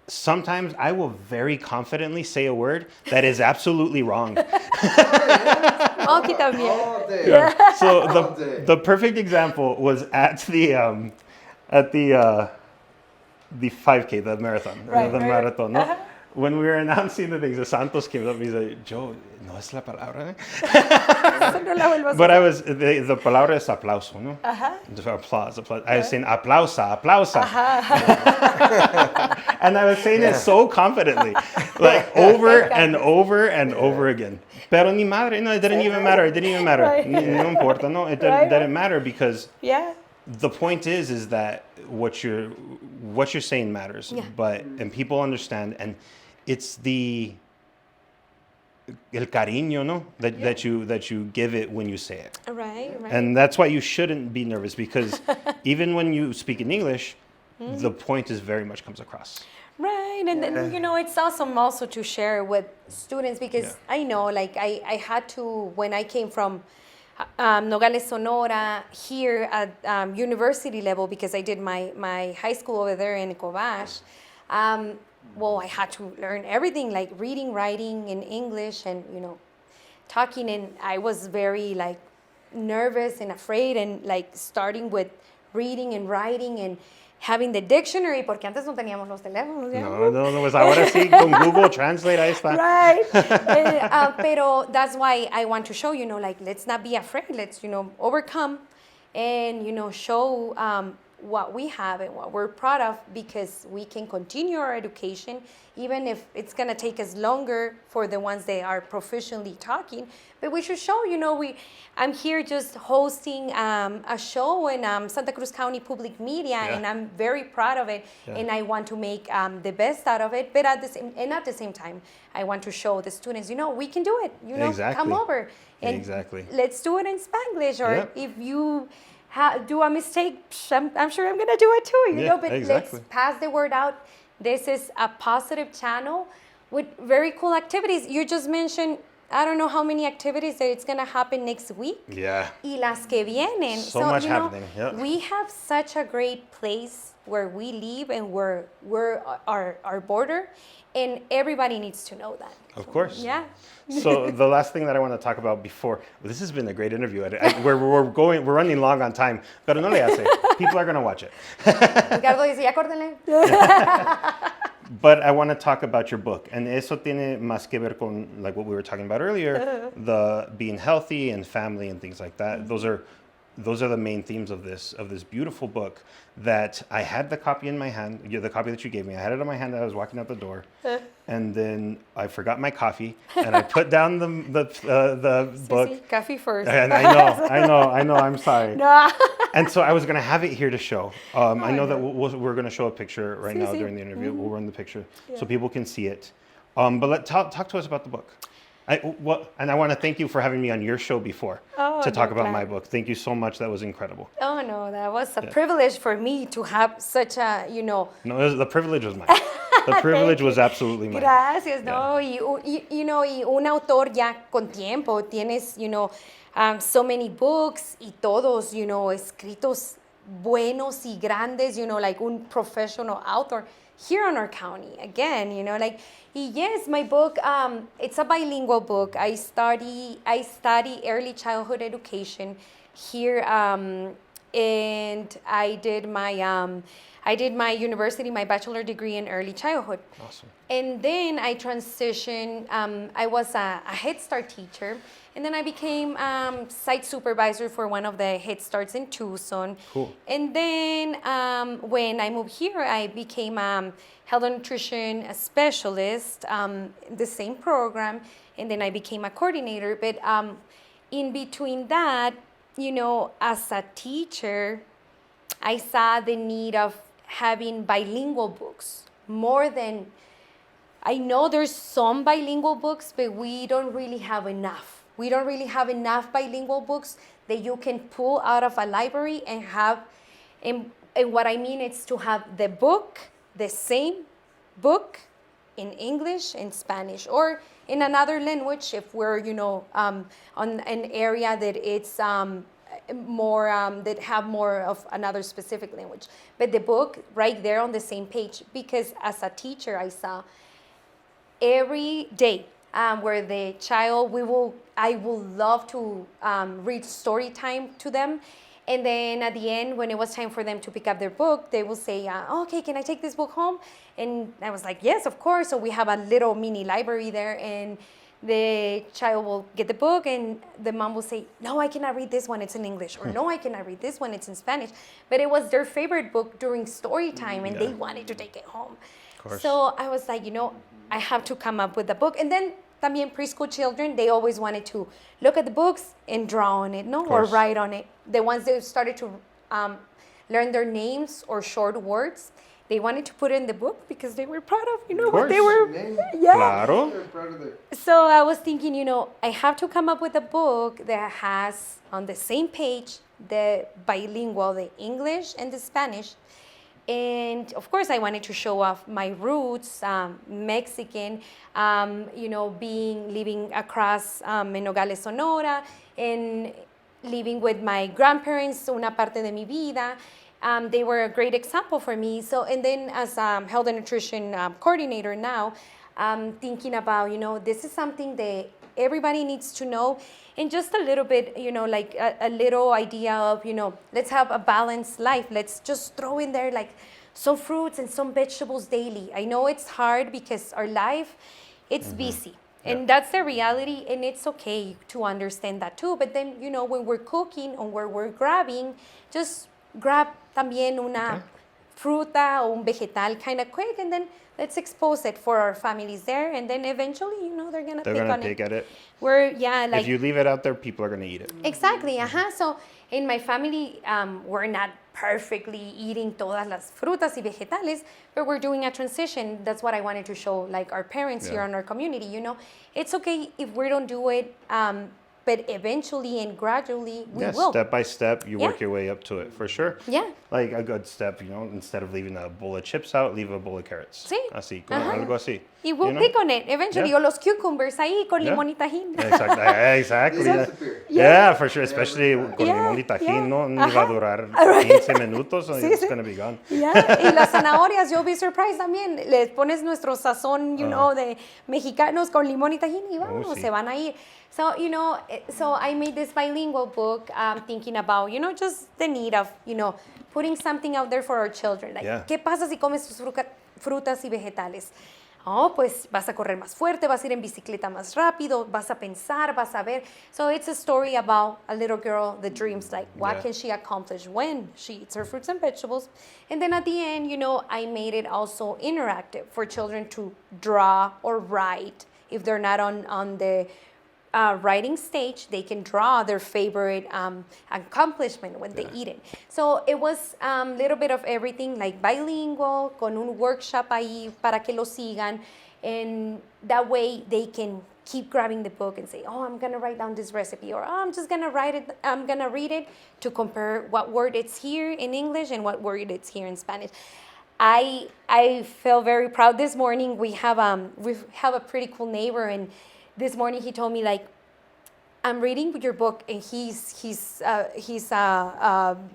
[SPEAKER 1] sometimes I will very confidently say a word that is absolutely wrong.
[SPEAKER 2] Aquí también.
[SPEAKER 1] Yeah. So the perfect example was at the 5K, the marathon, marathon. No? When we were announcing the things, the Santos came up and he's like, Joe, no es la palabra. But the palabra es aplauso, no? Applause. I was saying aplausa. And I was saying it so confidently, like over and over and over again. Pero ni madre, no, it didn't even matter.
[SPEAKER 2] Right.
[SPEAKER 1] No importa, no, it didn't matter, because the point is that what you're saying matters, and people understand, and it's el cariño, no, that you give it when you say it.
[SPEAKER 2] Right.
[SPEAKER 1] And that's why you shouldn't be nervous, because even when you speak in English, the point is very much comes across.
[SPEAKER 2] Right, and then, it's awesome also to share with students, because I know, like, I had to, when I came from Nogales, Sonora, here at university level, because I did my high school over there in Cobash, I had to learn everything, like reading, writing in English, and, talking, and I was very, like, nervous and afraid, and, like, starting with reading and writing and having the dictionary, porque antes no teníamos los teléfonos.
[SPEAKER 1] No, pues ahora sí, con Google Translate, ahí está.
[SPEAKER 2] Right. Pero that's why I want to show, like, let's not be afraid. Let's, overcome and, show what we have and what we're proud of, because we can continue our education, even if it's going to take us longer for the ones that are proficiently talking. But we should show, I'm here just hosting a show in Santa Cruz County Public Media, and I'm very proud of it, and I want to make the best out of it. But at the same time, I want to show the students, we can do it. Come over and let's do it in Spanglish, or if you do a mistake, I'm sure I'm gonna do it too. But let's pass the word out. This is a positive channel with very cool activities. You just mentioned, I don't know how many activities that it's gonna happen next week.
[SPEAKER 1] Yeah.
[SPEAKER 2] Y las que vienen.
[SPEAKER 1] So much happening.
[SPEAKER 2] We have such a great place where we live, and we're our border, and everybody needs to know that.
[SPEAKER 1] Of course.
[SPEAKER 2] Yeah.
[SPEAKER 1] So the last thing that I want to talk about before, this has been a great interview. We're running long on time, pero no le hace. People are going to watch it.
[SPEAKER 2] Ricardo dice, ya córtenle.
[SPEAKER 1] But I want to talk about your book, and eso tiene más que ver con, like, what we were talking about earlier, the being healthy and family and things like that. Those are the main themes of this beautiful book. That I had the copy in my hand, the copy that you gave me. I had it in my hand as I was walking out the door, and then I forgot my coffee, and I put down the book.
[SPEAKER 2] Coffee first.
[SPEAKER 1] And I know. I'm sorry.
[SPEAKER 2] No.
[SPEAKER 1] And so I was going to have it here to show. I know that we're going to show a picture right now during the interview. We'll run the picture so people can see it. But talk to us about the book. And I want to thank you for having me on your show before to talk about my book. Thank you so much. That was incredible.
[SPEAKER 2] Oh, no, that was a privilege for me to have such a,
[SPEAKER 1] No, the privilege was mine. The privilege was absolutely mine.
[SPEAKER 2] Gracias, no. Y un autor ya con tiempo, tienes, so many books y todos, escritos buenos y grandes, like un professional author here in our county. Again, yes, my book, it's a bilingual book. I study early childhood education here, and I did my university, my bachelor degree in early childhood.
[SPEAKER 1] Awesome.
[SPEAKER 2] And then I transitioned. I was a Head Start teacher, and then I became site supervisor for one of the Head Starts in Tucson.
[SPEAKER 1] Cool.
[SPEAKER 2] And then when I moved here, I became health and nutrition specialist, the same program, and then I became a coordinator. But in between that, as a teacher, I saw the need of having bilingual books more than, I know there's some bilingual books, but we don't really have enough. We don't really have enough bilingual books that you can pull out of a library and have, and what I mean is to have the same book in English and Spanish, or in another language if we're, on an area that it's more that have more of another specific language, but the book right there on the same page. Because as a teacher, I saw every day where the child, I will love to read story time to them, and then at the end, when it was time for them to pick up their book, they will say, okay, can I take this book home? And I was like, yes, of course. So we have a little mini library there, and the child will get the book, and the mom will say, no, I cannot read this one, it's in English, or no, I cannot read this one, it's in Spanish. But it was their favorite book during story time, and they wanted to take it home. So I was like, I have to come up with a book. And then también preschool children, they always wanted to look at the books and draw on it, or write on it. The ones that started to learn their names or short words, they wanted to put it in the book because they were proud of, what they were. Yeah.
[SPEAKER 1] Claro.
[SPEAKER 2] So I was thinking, I have to come up with a book that has on the same page the bilingual, the English and the Spanish. And of course, I wanted to show off my roots, Mexican, living across in Nogales, Sonora, and living with my grandparents, una parte de mi vida. They were a great example for me. So, and then as a health and nutrition coordinator now, thinking about, this is something that everybody needs to know. And just a little bit, like a little idea of, let's have a balanced life. Let's just throw in there like some fruits and some vegetables daily. I know it's hard because our life, it's busy. And that's the reality, and it's okay to understand that too. But then, when we're cooking or where we're grabbing, just grab también una fruta o un vegetal kind of quick, and then let's expose it for our families there, and then eventually, they're gonna pick
[SPEAKER 1] at it.
[SPEAKER 2] If
[SPEAKER 1] you leave it out there, people are gonna eat it.
[SPEAKER 2] Exactly, So in my family, we're not perfectly eating todas las frutas y vegetales, but we're doing a transition. That's what I wanted to show, like our parents here in our community. It's okay if we don't do it. But eventually and gradually we will.
[SPEAKER 1] Step by step, you work your way up to it, for sure.
[SPEAKER 2] Yeah.
[SPEAKER 1] Like a good step, instead of leaving a bowl of chips out, leave a bowl of carrots.
[SPEAKER 2] Sí.
[SPEAKER 1] Así, algo así.
[SPEAKER 2] Y we'll pick on it eventually. Or los cucumbers ahí con limón y tajín.
[SPEAKER 1] Exactly. Yeah, for sure. Especially con limón y tajín, no va a durar 15 minutos, it's going to be gone.
[SPEAKER 2] Yeah. Y las zanahorias, you'll be surprised también. Les pones nuestro sazón, de mexicanos con limón y tajín y vamos, se van a ir. So, so I made this bilingual book thinking about, just the need of, putting something out there for our children. Like, ¿qué pasa si comes tus frutas y vegetales? Oh, pues vas a correr más fuerte, vas a ir en bicicleta más rápido, vas a pensar, vas a ver. So it's a story about a little girl that dreams, like, what can she accomplish when she eats her fruits and vegetables? And then at the end, I made it also interactive for children to draw or write. If they're not on the writing stage, they can draw their favorite accomplishment when they eat it. So it was a little bit of everything, like bilingual, con un workshop ahí para que lo sigan, and that way they can keep grabbing the book and say, oh, I'm going to write down this recipe, or oh, I'm just going to I'm going to read it to compare what word it's here in English and what word it's here in Spanish. I feel very proud. This morning we have a pretty cool neighbor, and this morning he told me, like, I'm reading your book, and he's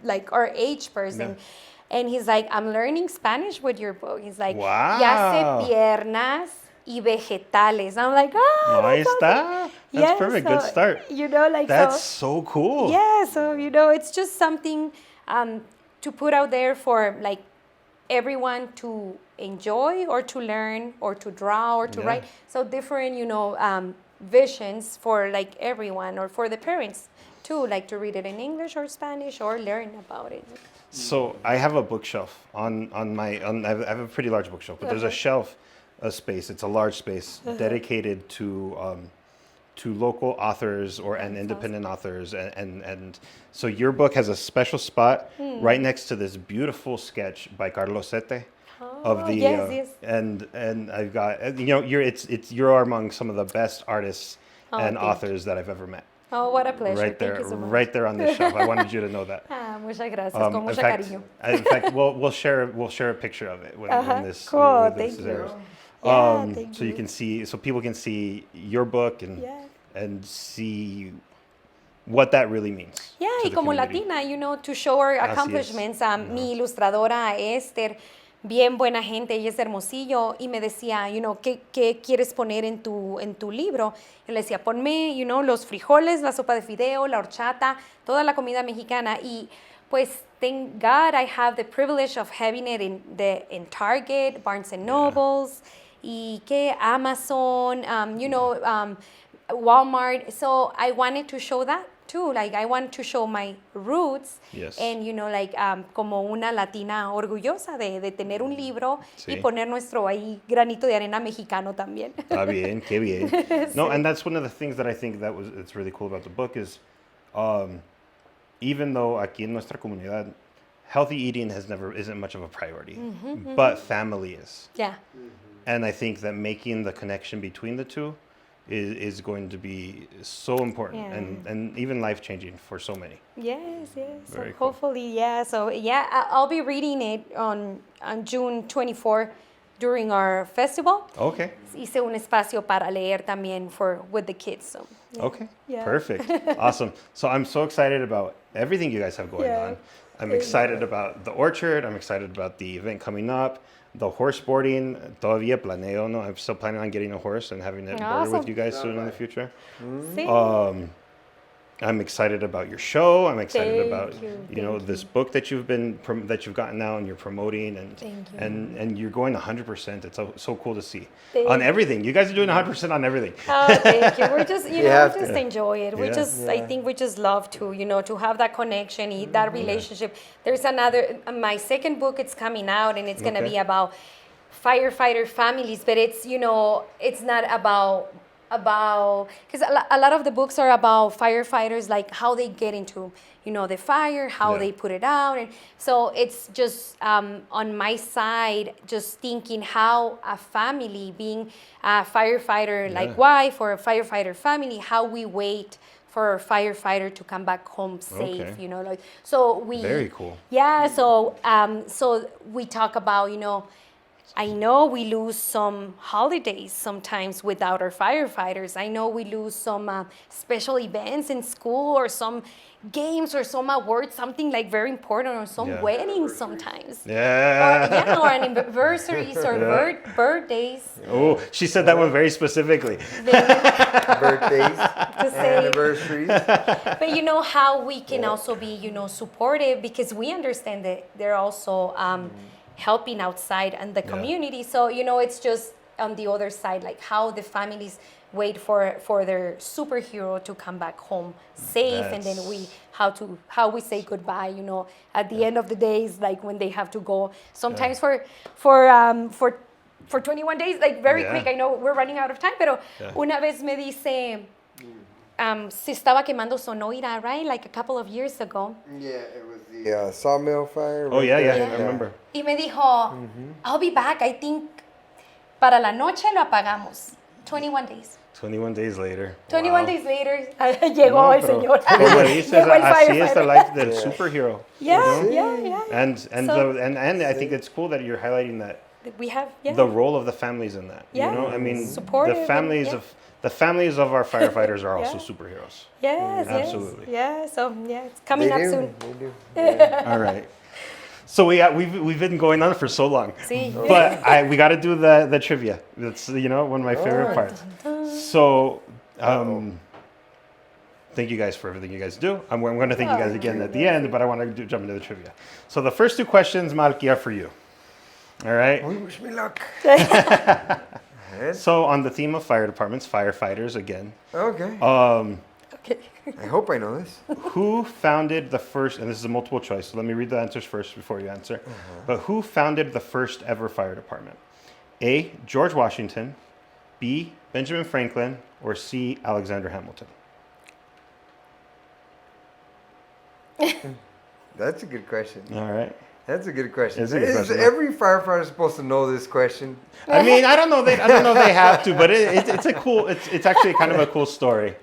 [SPEAKER 2] like our age person.
[SPEAKER 1] Yeah.
[SPEAKER 2] And he's like, I'm learning Spanish with your book. He's like,
[SPEAKER 1] Wow.
[SPEAKER 2] ya sé piernas y vegetales. I'm like, oh,
[SPEAKER 1] Ahí
[SPEAKER 2] that's
[SPEAKER 1] está.
[SPEAKER 2] awesome.
[SPEAKER 1] That's perfect. Good start.
[SPEAKER 2] You know, like,
[SPEAKER 1] That's so cool.
[SPEAKER 2] Yeah, so, you know, it's just something to put out there for, like, everyone to enjoy or to learn or to draw or to write. So different, you know, visions for, like, everyone, or for the parents too, like to read it in English or Spanish or learn about it.
[SPEAKER 1] So I have a bookshelf I have a pretty large bookshelf, but there's a shelf, a space. It's a large space dedicated to local authors and independent authors, and so your book has a special spot right next to this beautiful sketch by Carlos Sete of the
[SPEAKER 2] yes.
[SPEAKER 1] and I've got, you know, you're among some of the best artists and authors that I've ever met.
[SPEAKER 2] Oh, what a pleasure.
[SPEAKER 1] Right there,
[SPEAKER 2] Thank you so much.
[SPEAKER 1] right there on this shelf. I wanted you to know that.
[SPEAKER 2] Muchas gracias. Con mucho cariño.
[SPEAKER 1] In fact, we'll share a picture of it when this
[SPEAKER 2] Cool.
[SPEAKER 1] when this
[SPEAKER 2] Thank you.
[SPEAKER 1] airs.
[SPEAKER 2] Yeah,
[SPEAKER 1] So you can see, so people can see your book and see what that really means.
[SPEAKER 2] Yeah,
[SPEAKER 1] to
[SPEAKER 2] y
[SPEAKER 1] the
[SPEAKER 2] como
[SPEAKER 1] community.
[SPEAKER 2] Latina, you know, to show our accomplishments. Mi ilustradora Esther, bien buena gente, ella es de Hermosillo, y me decía, you know, ¿qué quieres poner en tu libro? Yo le decía, ponme, you know, los frijoles, la sopa de fideo, la horchata, toda la comida mexicana. Y pues, thank God I have the privilege of having it in Target, Barnes and Nobles, y Amazon, you know, Walmart. So I wanted to show that too. Like, I want to show my roots.
[SPEAKER 1] Yes.
[SPEAKER 2] And, you know, like, como una latina orgullosa de tener un libro y poner nuestro ahí granito de arena mexicano también.
[SPEAKER 1] Ah, bien, qué bien. No, and that's one of the things that I think it's really cool about the book is, even though aquí en nuestra comunidad, healthy eating isn't much of a priority, but family is.
[SPEAKER 2] Yeah.
[SPEAKER 1] And I think that making the connection between the two is going to be so important and even life-changing for so many.
[SPEAKER 2] Yes.
[SPEAKER 1] Very
[SPEAKER 2] So
[SPEAKER 1] cool.
[SPEAKER 2] hopefully, yeah. So yeah, I'll be reading it on June 24 during our festival.
[SPEAKER 1] Okay.
[SPEAKER 2] Hice un espacio para leer también with the kids. So yeah.
[SPEAKER 1] Okay.
[SPEAKER 2] Yeah.
[SPEAKER 1] Perfect. Awesome. So I'm so excited about everything you guys have going on. I'm excited about the orchard. I'm excited about the event coming up. The horse boarding, todavía planeo, no? I'm still planning on getting a horse and having it boarded with you guys soon in the future.
[SPEAKER 2] Sí.
[SPEAKER 1] I'm excited about your show. I'm excited
[SPEAKER 2] Thank
[SPEAKER 1] about
[SPEAKER 2] you,
[SPEAKER 1] know this book that you've gotten now and you're promoting and you're going 100%. It's so cool to see on everything. You guys are doing 100% on everything.
[SPEAKER 2] Oh, thank you. We're just, you know, we just enjoy it. We
[SPEAKER 1] Yeah.
[SPEAKER 2] I think we just love to, you know, to have that connection, that relationship. There's my second book, it's coming out, and it's going to be about firefighter families, but it's, you know, it's not about because a lot of the books are about firefighters, like how they get into, you know, the fire, how they put it out. And so it's just on my side, just thinking how a family, being a firefighter like wife or a firefighter family, how we wait for a firefighter to come back home safe, you know, like, so we
[SPEAKER 1] Very cool.
[SPEAKER 2] Yeah, so we talk about, you know, I know we lose some holidays sometimes without our firefighters. I know we lose some special events in school, or some games, or some awards, something like very important, or some weddings sometimes.
[SPEAKER 1] Yeah.
[SPEAKER 2] Or anniversaries or birthdays.
[SPEAKER 1] Oh, she said that one very specifically.
[SPEAKER 3] Birthdays,
[SPEAKER 2] To say,
[SPEAKER 3] anniversaries.
[SPEAKER 2] but you know how we can also be, you know, supportive, because we understand that they're also helping outside and the community. So, you know, it's just on the other side, like how the families wait for their superhero to come back home safe, and then how we say goodbye, you know, at the end of the days, like when they have to go sometimes for 21 days, like very quick. I know we're running out of time, pero una vez me dice, se estaba quemando Sonoira, right? Like a couple of years ago.
[SPEAKER 3] Yeah, it was the sawmill fire.
[SPEAKER 1] Oh, yeah,
[SPEAKER 3] there.
[SPEAKER 1] I remember.
[SPEAKER 2] Y me dijo, I'll be back. I think para la noche lo apagamos. 21 days.
[SPEAKER 1] 21 days later.
[SPEAKER 2] 21 days later, llegó
[SPEAKER 1] No,
[SPEAKER 2] el
[SPEAKER 1] pero
[SPEAKER 2] señor.
[SPEAKER 1] como dices,
[SPEAKER 2] Llegó el
[SPEAKER 1] así es the
[SPEAKER 2] firefighter.
[SPEAKER 1] life del superhero.
[SPEAKER 2] Yeah,
[SPEAKER 1] you know?
[SPEAKER 2] yeah.
[SPEAKER 1] And
[SPEAKER 2] So-
[SPEAKER 1] I think it's cool that you're highlighting that
[SPEAKER 2] We have,
[SPEAKER 1] the role of the families in that.
[SPEAKER 2] Yeah.
[SPEAKER 1] You know, I mean,
[SPEAKER 2] Supportive and-
[SPEAKER 1] the families of our firefighters are also
[SPEAKER 2] Yeah.
[SPEAKER 1] superheroes.
[SPEAKER 2] Yes,
[SPEAKER 1] Absolutely.
[SPEAKER 2] yes. Yeah, so it's coming up soon.
[SPEAKER 3] They do. Yeah.
[SPEAKER 1] All right. So we've been going on for so long.
[SPEAKER 2] Sí.
[SPEAKER 1] But we got to do the trivia. That's one of my favorite parts. So thank you guys for everything you guys do. I'm going to thank you guys again at the end, but I want to jump into the trivia. So the first two questions, Malki, are for you. All right.
[SPEAKER 3] Oh, wish me luck.
[SPEAKER 1] So on the theme of fire departments, firefighters again.
[SPEAKER 3] Okay.
[SPEAKER 2] Okay.
[SPEAKER 3] I hope I know this.
[SPEAKER 1] Who founded the first? And this is a multiple choice. So let me read the answers first before you answer. But who founded the first ever fire department? A. George Washington. B. Benjamin Franklin. Or C. Alexander Hamilton.
[SPEAKER 3] That's a good question.
[SPEAKER 1] All right.
[SPEAKER 3] That's a good question.
[SPEAKER 1] It's a good question.
[SPEAKER 3] Every firefighter supposed to know this question?
[SPEAKER 1] I mean, I don't know. I don't know if they have to, but it's a cool. It's actually kind of a cool story.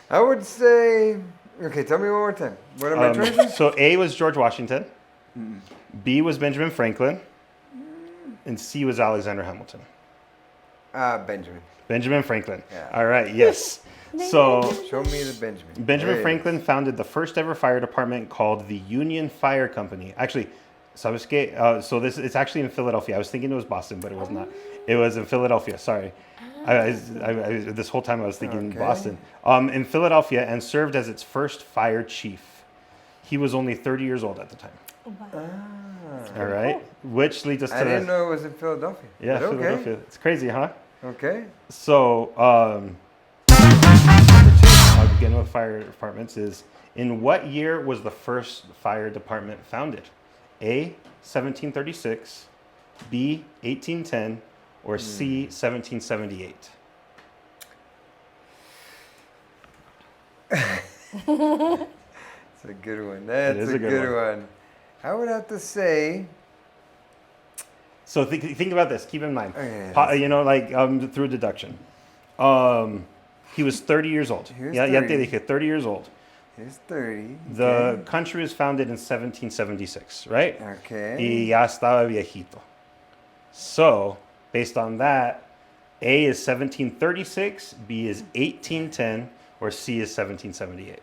[SPEAKER 3] I would say. Okay, tell me one more time. What are my choices?
[SPEAKER 1] So A was George Washington. B was Benjamin Franklin. And C was Alexander Hamilton.
[SPEAKER 3] Benjamin.
[SPEAKER 1] Benjamin Franklin.
[SPEAKER 3] Yeah.
[SPEAKER 1] All right. Yes. So
[SPEAKER 3] Show me the Benjamin.
[SPEAKER 1] Benjamin
[SPEAKER 3] Hey.
[SPEAKER 1] Franklin founded the first ever fire department called the Union Fire Company. Actually, ¿sabes qué? So it's actually in Philadelphia. I was thinking it was Boston, but it was not. It was in Philadelphia. Sorry. This whole time I was thinking
[SPEAKER 3] Okay.
[SPEAKER 1] Boston. In Philadelphia, and served as its first fire chief. He was only 30 years old at the time. All right. Which leads us to
[SPEAKER 3] I didn't know it was in Philadelphia.
[SPEAKER 1] Yeah,
[SPEAKER 3] but okay.
[SPEAKER 1] Philadelphia. It's crazy, huh?
[SPEAKER 3] Okay.
[SPEAKER 1] So, number two, I'll begin with fire departments, is in what year was the first fire department founded? A, 1736, B, 1810, or C, 1778?
[SPEAKER 3] It's a good one. That's
[SPEAKER 1] is
[SPEAKER 3] a
[SPEAKER 1] a good
[SPEAKER 3] good one. I would have to say.
[SPEAKER 1] So think about this. Keep in mind,
[SPEAKER 3] Okay,
[SPEAKER 1] through deduction. He was 30 years old.
[SPEAKER 3] He was
[SPEAKER 1] Ya te
[SPEAKER 3] 30.
[SPEAKER 1] dije, 30 years old.
[SPEAKER 3] He's 30.
[SPEAKER 1] The country was founded in 1776, right?
[SPEAKER 3] Okay.
[SPEAKER 1] Y ya estaba viejito. So, based on that, A is 1736, B is 1810, or C is 1778.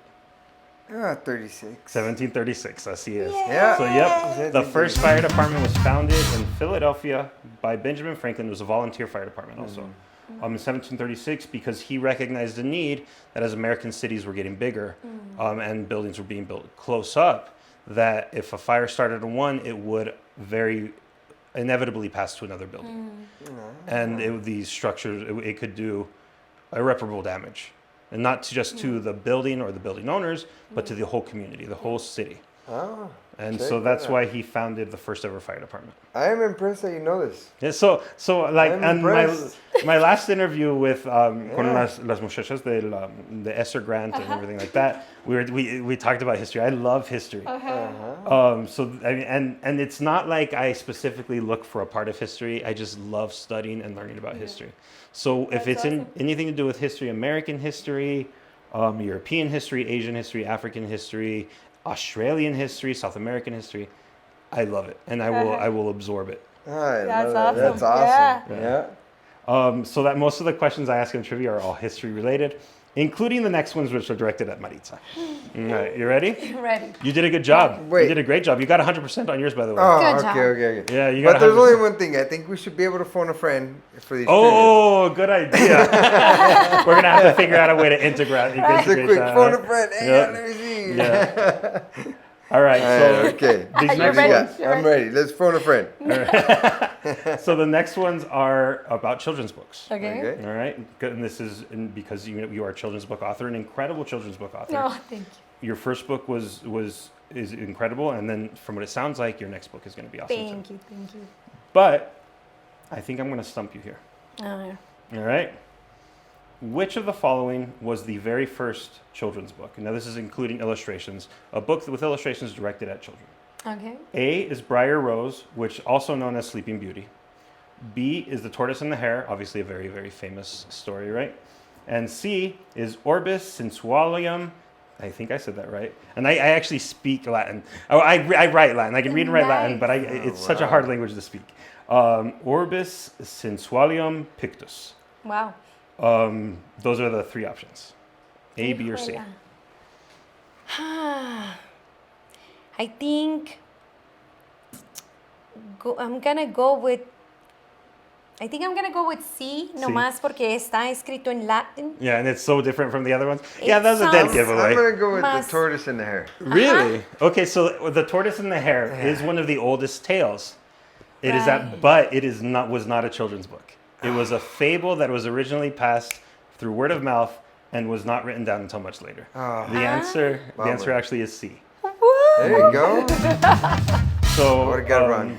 [SPEAKER 3] 36.
[SPEAKER 1] 1736, así es.
[SPEAKER 3] Yeah.
[SPEAKER 1] So, yep, the first fire department was founded in Philadelphia by Benjamin Franklin. It was a volunteer fire department also. In 1736, because he recognized the need that as American cities were getting bigger and buildings were being built close up, that if a fire started in one, it would very inevitably pass to another building. And these structures, it could do irreparable damage. And not just to the building or the building owners, but to the whole community, the whole city.
[SPEAKER 3] Oh,
[SPEAKER 1] And
[SPEAKER 3] check
[SPEAKER 1] so that's
[SPEAKER 3] that out.
[SPEAKER 1] why he founded the first ever fire department.
[SPEAKER 3] I am impressed that you know this.
[SPEAKER 1] Yeah, so like,
[SPEAKER 3] I'm
[SPEAKER 1] and
[SPEAKER 3] impressed.
[SPEAKER 1] my last interview with con
[SPEAKER 3] Yeah.
[SPEAKER 1] las muchachas the Esther Grant and everything like that, we talked about history. I love history. So I mean, and it's not like I specifically look for a part of history. I just love studying and learning about history. So if it's in anything to do with history, American history, European history, Asian history, African history, Australian history, South American history, I love it, and I will absorb it.
[SPEAKER 3] That's
[SPEAKER 2] awesome.
[SPEAKER 3] That's awesome. Yeah.
[SPEAKER 1] So that most of the questions I ask in trivia are all history related, including the next ones which are directed at Maritza. All right, you ready?
[SPEAKER 2] Ready.
[SPEAKER 1] You did a good job.
[SPEAKER 3] Wait.
[SPEAKER 1] You did a great job. You got 100% on yours, by the way.
[SPEAKER 3] Oh,
[SPEAKER 2] Good
[SPEAKER 3] okay,
[SPEAKER 2] job.
[SPEAKER 3] okay.
[SPEAKER 1] Yeah, you got
[SPEAKER 3] But there's
[SPEAKER 1] 100%.
[SPEAKER 3] only one thing. I think we should be able to phone a friend for these.
[SPEAKER 1] Oh, good idea. We're gonna have to figure out a way to integrate.
[SPEAKER 3] It's a quick
[SPEAKER 1] that,
[SPEAKER 3] phone
[SPEAKER 1] huh?
[SPEAKER 3] a friend. Hey,
[SPEAKER 1] Yeah.
[SPEAKER 3] let me see.
[SPEAKER 1] Yeah. All right.
[SPEAKER 3] All
[SPEAKER 1] So
[SPEAKER 3] right, okay.
[SPEAKER 1] these
[SPEAKER 2] You're
[SPEAKER 1] next
[SPEAKER 2] ready?
[SPEAKER 1] ones.
[SPEAKER 3] I'm ready. Let's phone a friend.
[SPEAKER 1] So the next ones are about children's books.
[SPEAKER 2] Okay.
[SPEAKER 3] Okay.
[SPEAKER 1] All right, good. And this is because you are a children's book author, an incredible children's book author.
[SPEAKER 2] No, thank you.
[SPEAKER 1] Your first book is incredible, and then from what it sounds like, your next book is going to be awesome too.
[SPEAKER 2] Thank you. Thank you.
[SPEAKER 1] But I think I'm going to stump you here.
[SPEAKER 2] Oh,
[SPEAKER 1] All right. Which of the following was the very first children's book? Now this is including illustrations. A book with illustrations directed at children.
[SPEAKER 2] okay.
[SPEAKER 1] A is Briar Rose, which also known as Sleeping Beauty. B is the tortoise and the hare, obviously a very, very famous story, right? And C is Orbis Sensualium. I think I said that right. And I actually speak Latin. Oh, I write Latin. I can read and write Latin, but it's such a hard language to speak. Orbis Sensualium Pictus.
[SPEAKER 2] Wow.
[SPEAKER 1] Those are the three options. A, B, or C.
[SPEAKER 2] I think I'm gonna go with C, nomás porque está escrito en Latin.
[SPEAKER 1] Yeah, and it's so different from the other ones. Yeah, that's a dead giveaway.
[SPEAKER 3] I'm gonna go with the tortoise and the hare.
[SPEAKER 1] Really? Okay, so the tortoise and the hare is one of the oldest tales. It is that, but it was not a children's book. It was a fable that was originally passed through word of mouth and was not written down until much later. The answer actually is C.
[SPEAKER 3] There you go.
[SPEAKER 1] So
[SPEAKER 3] I would've got it wrong.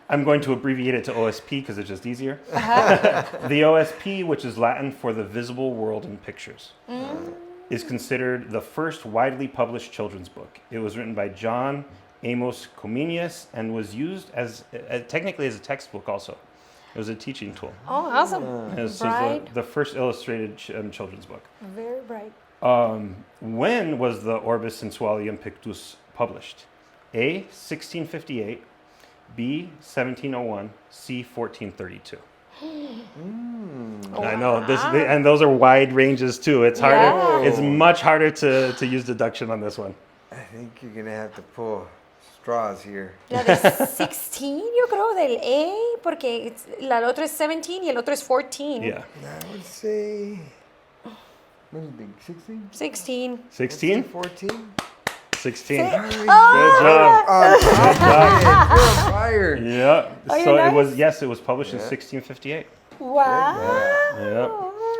[SPEAKER 1] I'm going to abbreviate it to OSP because it's just easier. The OSP, which is Latin for the visible world in pictures, is considered the first widely published children's book. It was written by John Amos Comenius and was used as technically as a textbook also. It was a teaching tool.
[SPEAKER 2] Oh, awesome.
[SPEAKER 1] It was the first illustrated children's book.
[SPEAKER 2] Very bright.
[SPEAKER 1] When was the Orbis Sensualium Pictus published? A, 1658, B, 1701, C, 1432. I know and those are wide ranges too. It's harder.
[SPEAKER 2] Yeah.
[SPEAKER 1] It's much harder to use deduction on this one.
[SPEAKER 3] I think you're gonna have to pull straws here.
[SPEAKER 2] La de 16, yo creo, del A, porque la otro es 17 y el otro es 14.
[SPEAKER 1] Yeah.
[SPEAKER 3] I would say, what do you think, 16?
[SPEAKER 2] 16.
[SPEAKER 1] 16?
[SPEAKER 3] 14?
[SPEAKER 1] 16.
[SPEAKER 2] Oh,
[SPEAKER 1] Good job.
[SPEAKER 3] You're on fire.
[SPEAKER 1] Yeah.
[SPEAKER 2] Are you
[SPEAKER 1] So
[SPEAKER 2] nice?
[SPEAKER 1] it was published in 1658.
[SPEAKER 2] Wow.
[SPEAKER 1] Yeah.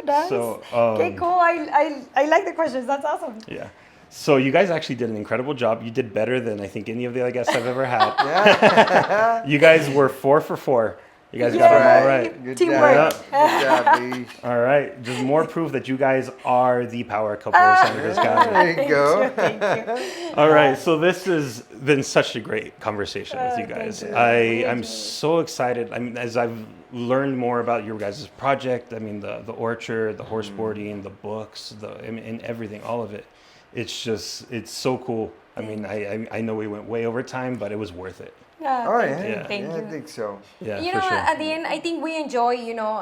[SPEAKER 2] Nice.
[SPEAKER 1] So,
[SPEAKER 2] okay, cool. I like the questions. That's awesome.
[SPEAKER 1] Yeah. So you guys actually did an incredible job. You did better than I think any of the other guests I've ever had. You guys were 4 for 4. You guys got them all right.
[SPEAKER 3] Good
[SPEAKER 2] Teamwork.
[SPEAKER 3] job. Good job, Lee.
[SPEAKER 1] All right. Just more proof that you guys are the power couple of Santa Cruz County.
[SPEAKER 3] There you go.
[SPEAKER 2] Thank you.
[SPEAKER 1] All right. So this has been such a great conversation with you guys. I'm so excited. I mean, as I've learned more about your guys' project, I mean, the orchard, the horse boarding, the books, and everything, all of it. It's so cool. I mean, I know we went way over time, but it was worth it.
[SPEAKER 3] Oh, yeah.
[SPEAKER 1] Yeah.
[SPEAKER 2] Thank you.
[SPEAKER 3] I think so.
[SPEAKER 1] Yeah,
[SPEAKER 2] You
[SPEAKER 1] for
[SPEAKER 2] know,
[SPEAKER 1] sure.
[SPEAKER 2] at the end, I think we enjoy,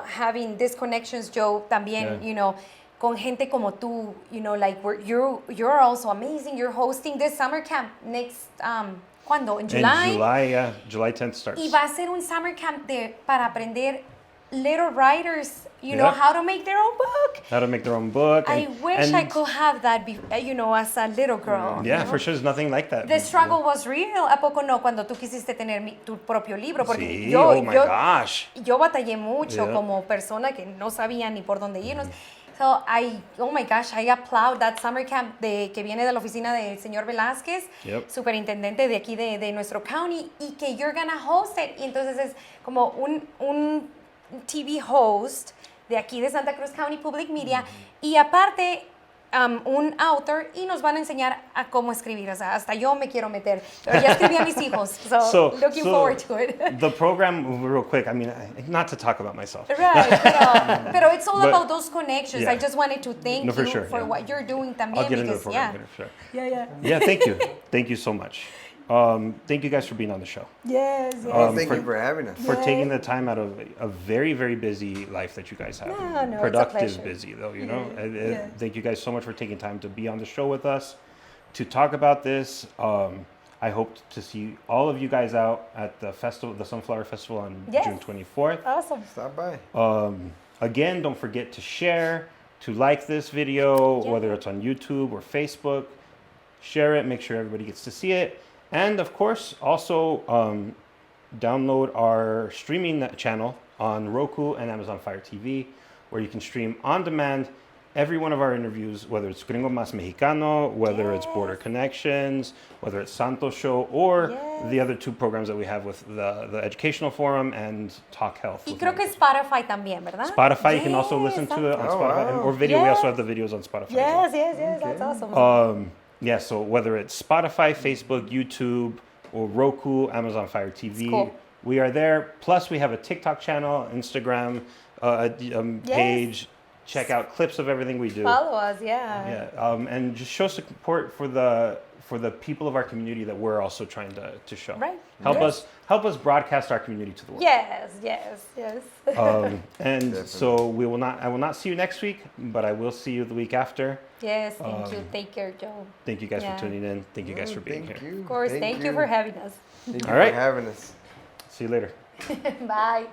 [SPEAKER 2] having these connections, Joe, también, con gente como tú, like you're also amazing. You're hosting this summer camp next, ¿cuándo? In July?
[SPEAKER 1] In July, yeah. July 10th starts.
[SPEAKER 2] Y va a ser un summer camp para aprender little writers, how to make their own book.
[SPEAKER 1] How to make their own book.
[SPEAKER 2] I wish I could have that, as a little girl.
[SPEAKER 1] Yeah, for sure. There's nothing like that.
[SPEAKER 2] The struggle was real. ¿A poco no? Cuando tú quisiste tener tu propio libro. Porque
[SPEAKER 1] Sí, oh my gosh.
[SPEAKER 2] Yo batallé mucho
[SPEAKER 1] Yeah.
[SPEAKER 2] como persona que no sabía ni por dónde irnos. So oh my gosh, I applaud that summer camp que viene de la oficina del señor Velázquez, superintendente de aquí de nuestro county, y que you're gonna host it. Y entonces es como un TV host de aquí de Santa Cruz County Public Media, y aparte un author, y nos van a enseñar a cómo escribir. O sea, hasta yo me quiero meter. Pero ya escribí a mis hijos, so looking forward to it.
[SPEAKER 1] The program, real quick, I mean, not to talk about myself.
[SPEAKER 2] Right, pero it's all about those connections.
[SPEAKER 1] Yeah.
[SPEAKER 2] I just wanted to thank you for what you're doing también.
[SPEAKER 1] I'll get into the
[SPEAKER 2] because,
[SPEAKER 1] program later, for sure.
[SPEAKER 2] Yeah.
[SPEAKER 1] Yeah, thank you. Thank you so much. Thank you guys for being on the show.
[SPEAKER 2] Yes.
[SPEAKER 3] Thank you for having us.
[SPEAKER 1] For taking the time out of a very, very busy life that you guys have.
[SPEAKER 2] No,
[SPEAKER 1] Productive,
[SPEAKER 2] it's a pleasure.
[SPEAKER 1] busy though, you know. Thank you guys so much for taking time to be on the show with us, to talk about this. I hope to see all of you guys out at the festival, the Sunflower Festival on June 24th.
[SPEAKER 2] Awesome.
[SPEAKER 3] Stop by.
[SPEAKER 1] Again, don't forget to share, to like this video, whether it's on YouTube or Facebook. Share it, make sure everybody gets to see it. And of course, also download our streaming channel on Roku and Amazon Fire TV, where you can stream on demand every one of our interviews, whether it's Gringo Mas Mexicano, whether it's Border Connections, whether it's Santos Show, or the other two programs that we have with the Educational Forum and Talk Health.
[SPEAKER 2] Y creo que Spotify también, ¿verdad?
[SPEAKER 1] Spotify, you can also listen to it on Spotify, or video. We also have the videos on Spotify.
[SPEAKER 2] Yes, that's awesome.
[SPEAKER 1] Yeah, so whether it's Spotify, Facebook, YouTube, or Roku, Amazon Fire TV, We are there. Plus, we have a TikTok channel, Instagram page. Check out clips of everything we do.
[SPEAKER 2] Follow us, yeah.
[SPEAKER 1] And just show support for the people of our community that we're also trying to show.
[SPEAKER 2] Right.
[SPEAKER 1] Help us broadcast our community to the world.
[SPEAKER 2] Yes.
[SPEAKER 1] And so I will not see you next week, but I will see you the week after.
[SPEAKER 2] Yes, thank you. Take care, Joe.
[SPEAKER 1] Thank you guys for tuning in. Thank you guys for being here.
[SPEAKER 2] Of course, thank you for having us.
[SPEAKER 3] Thank you for having us.
[SPEAKER 1] See you later.
[SPEAKER 2] Bye.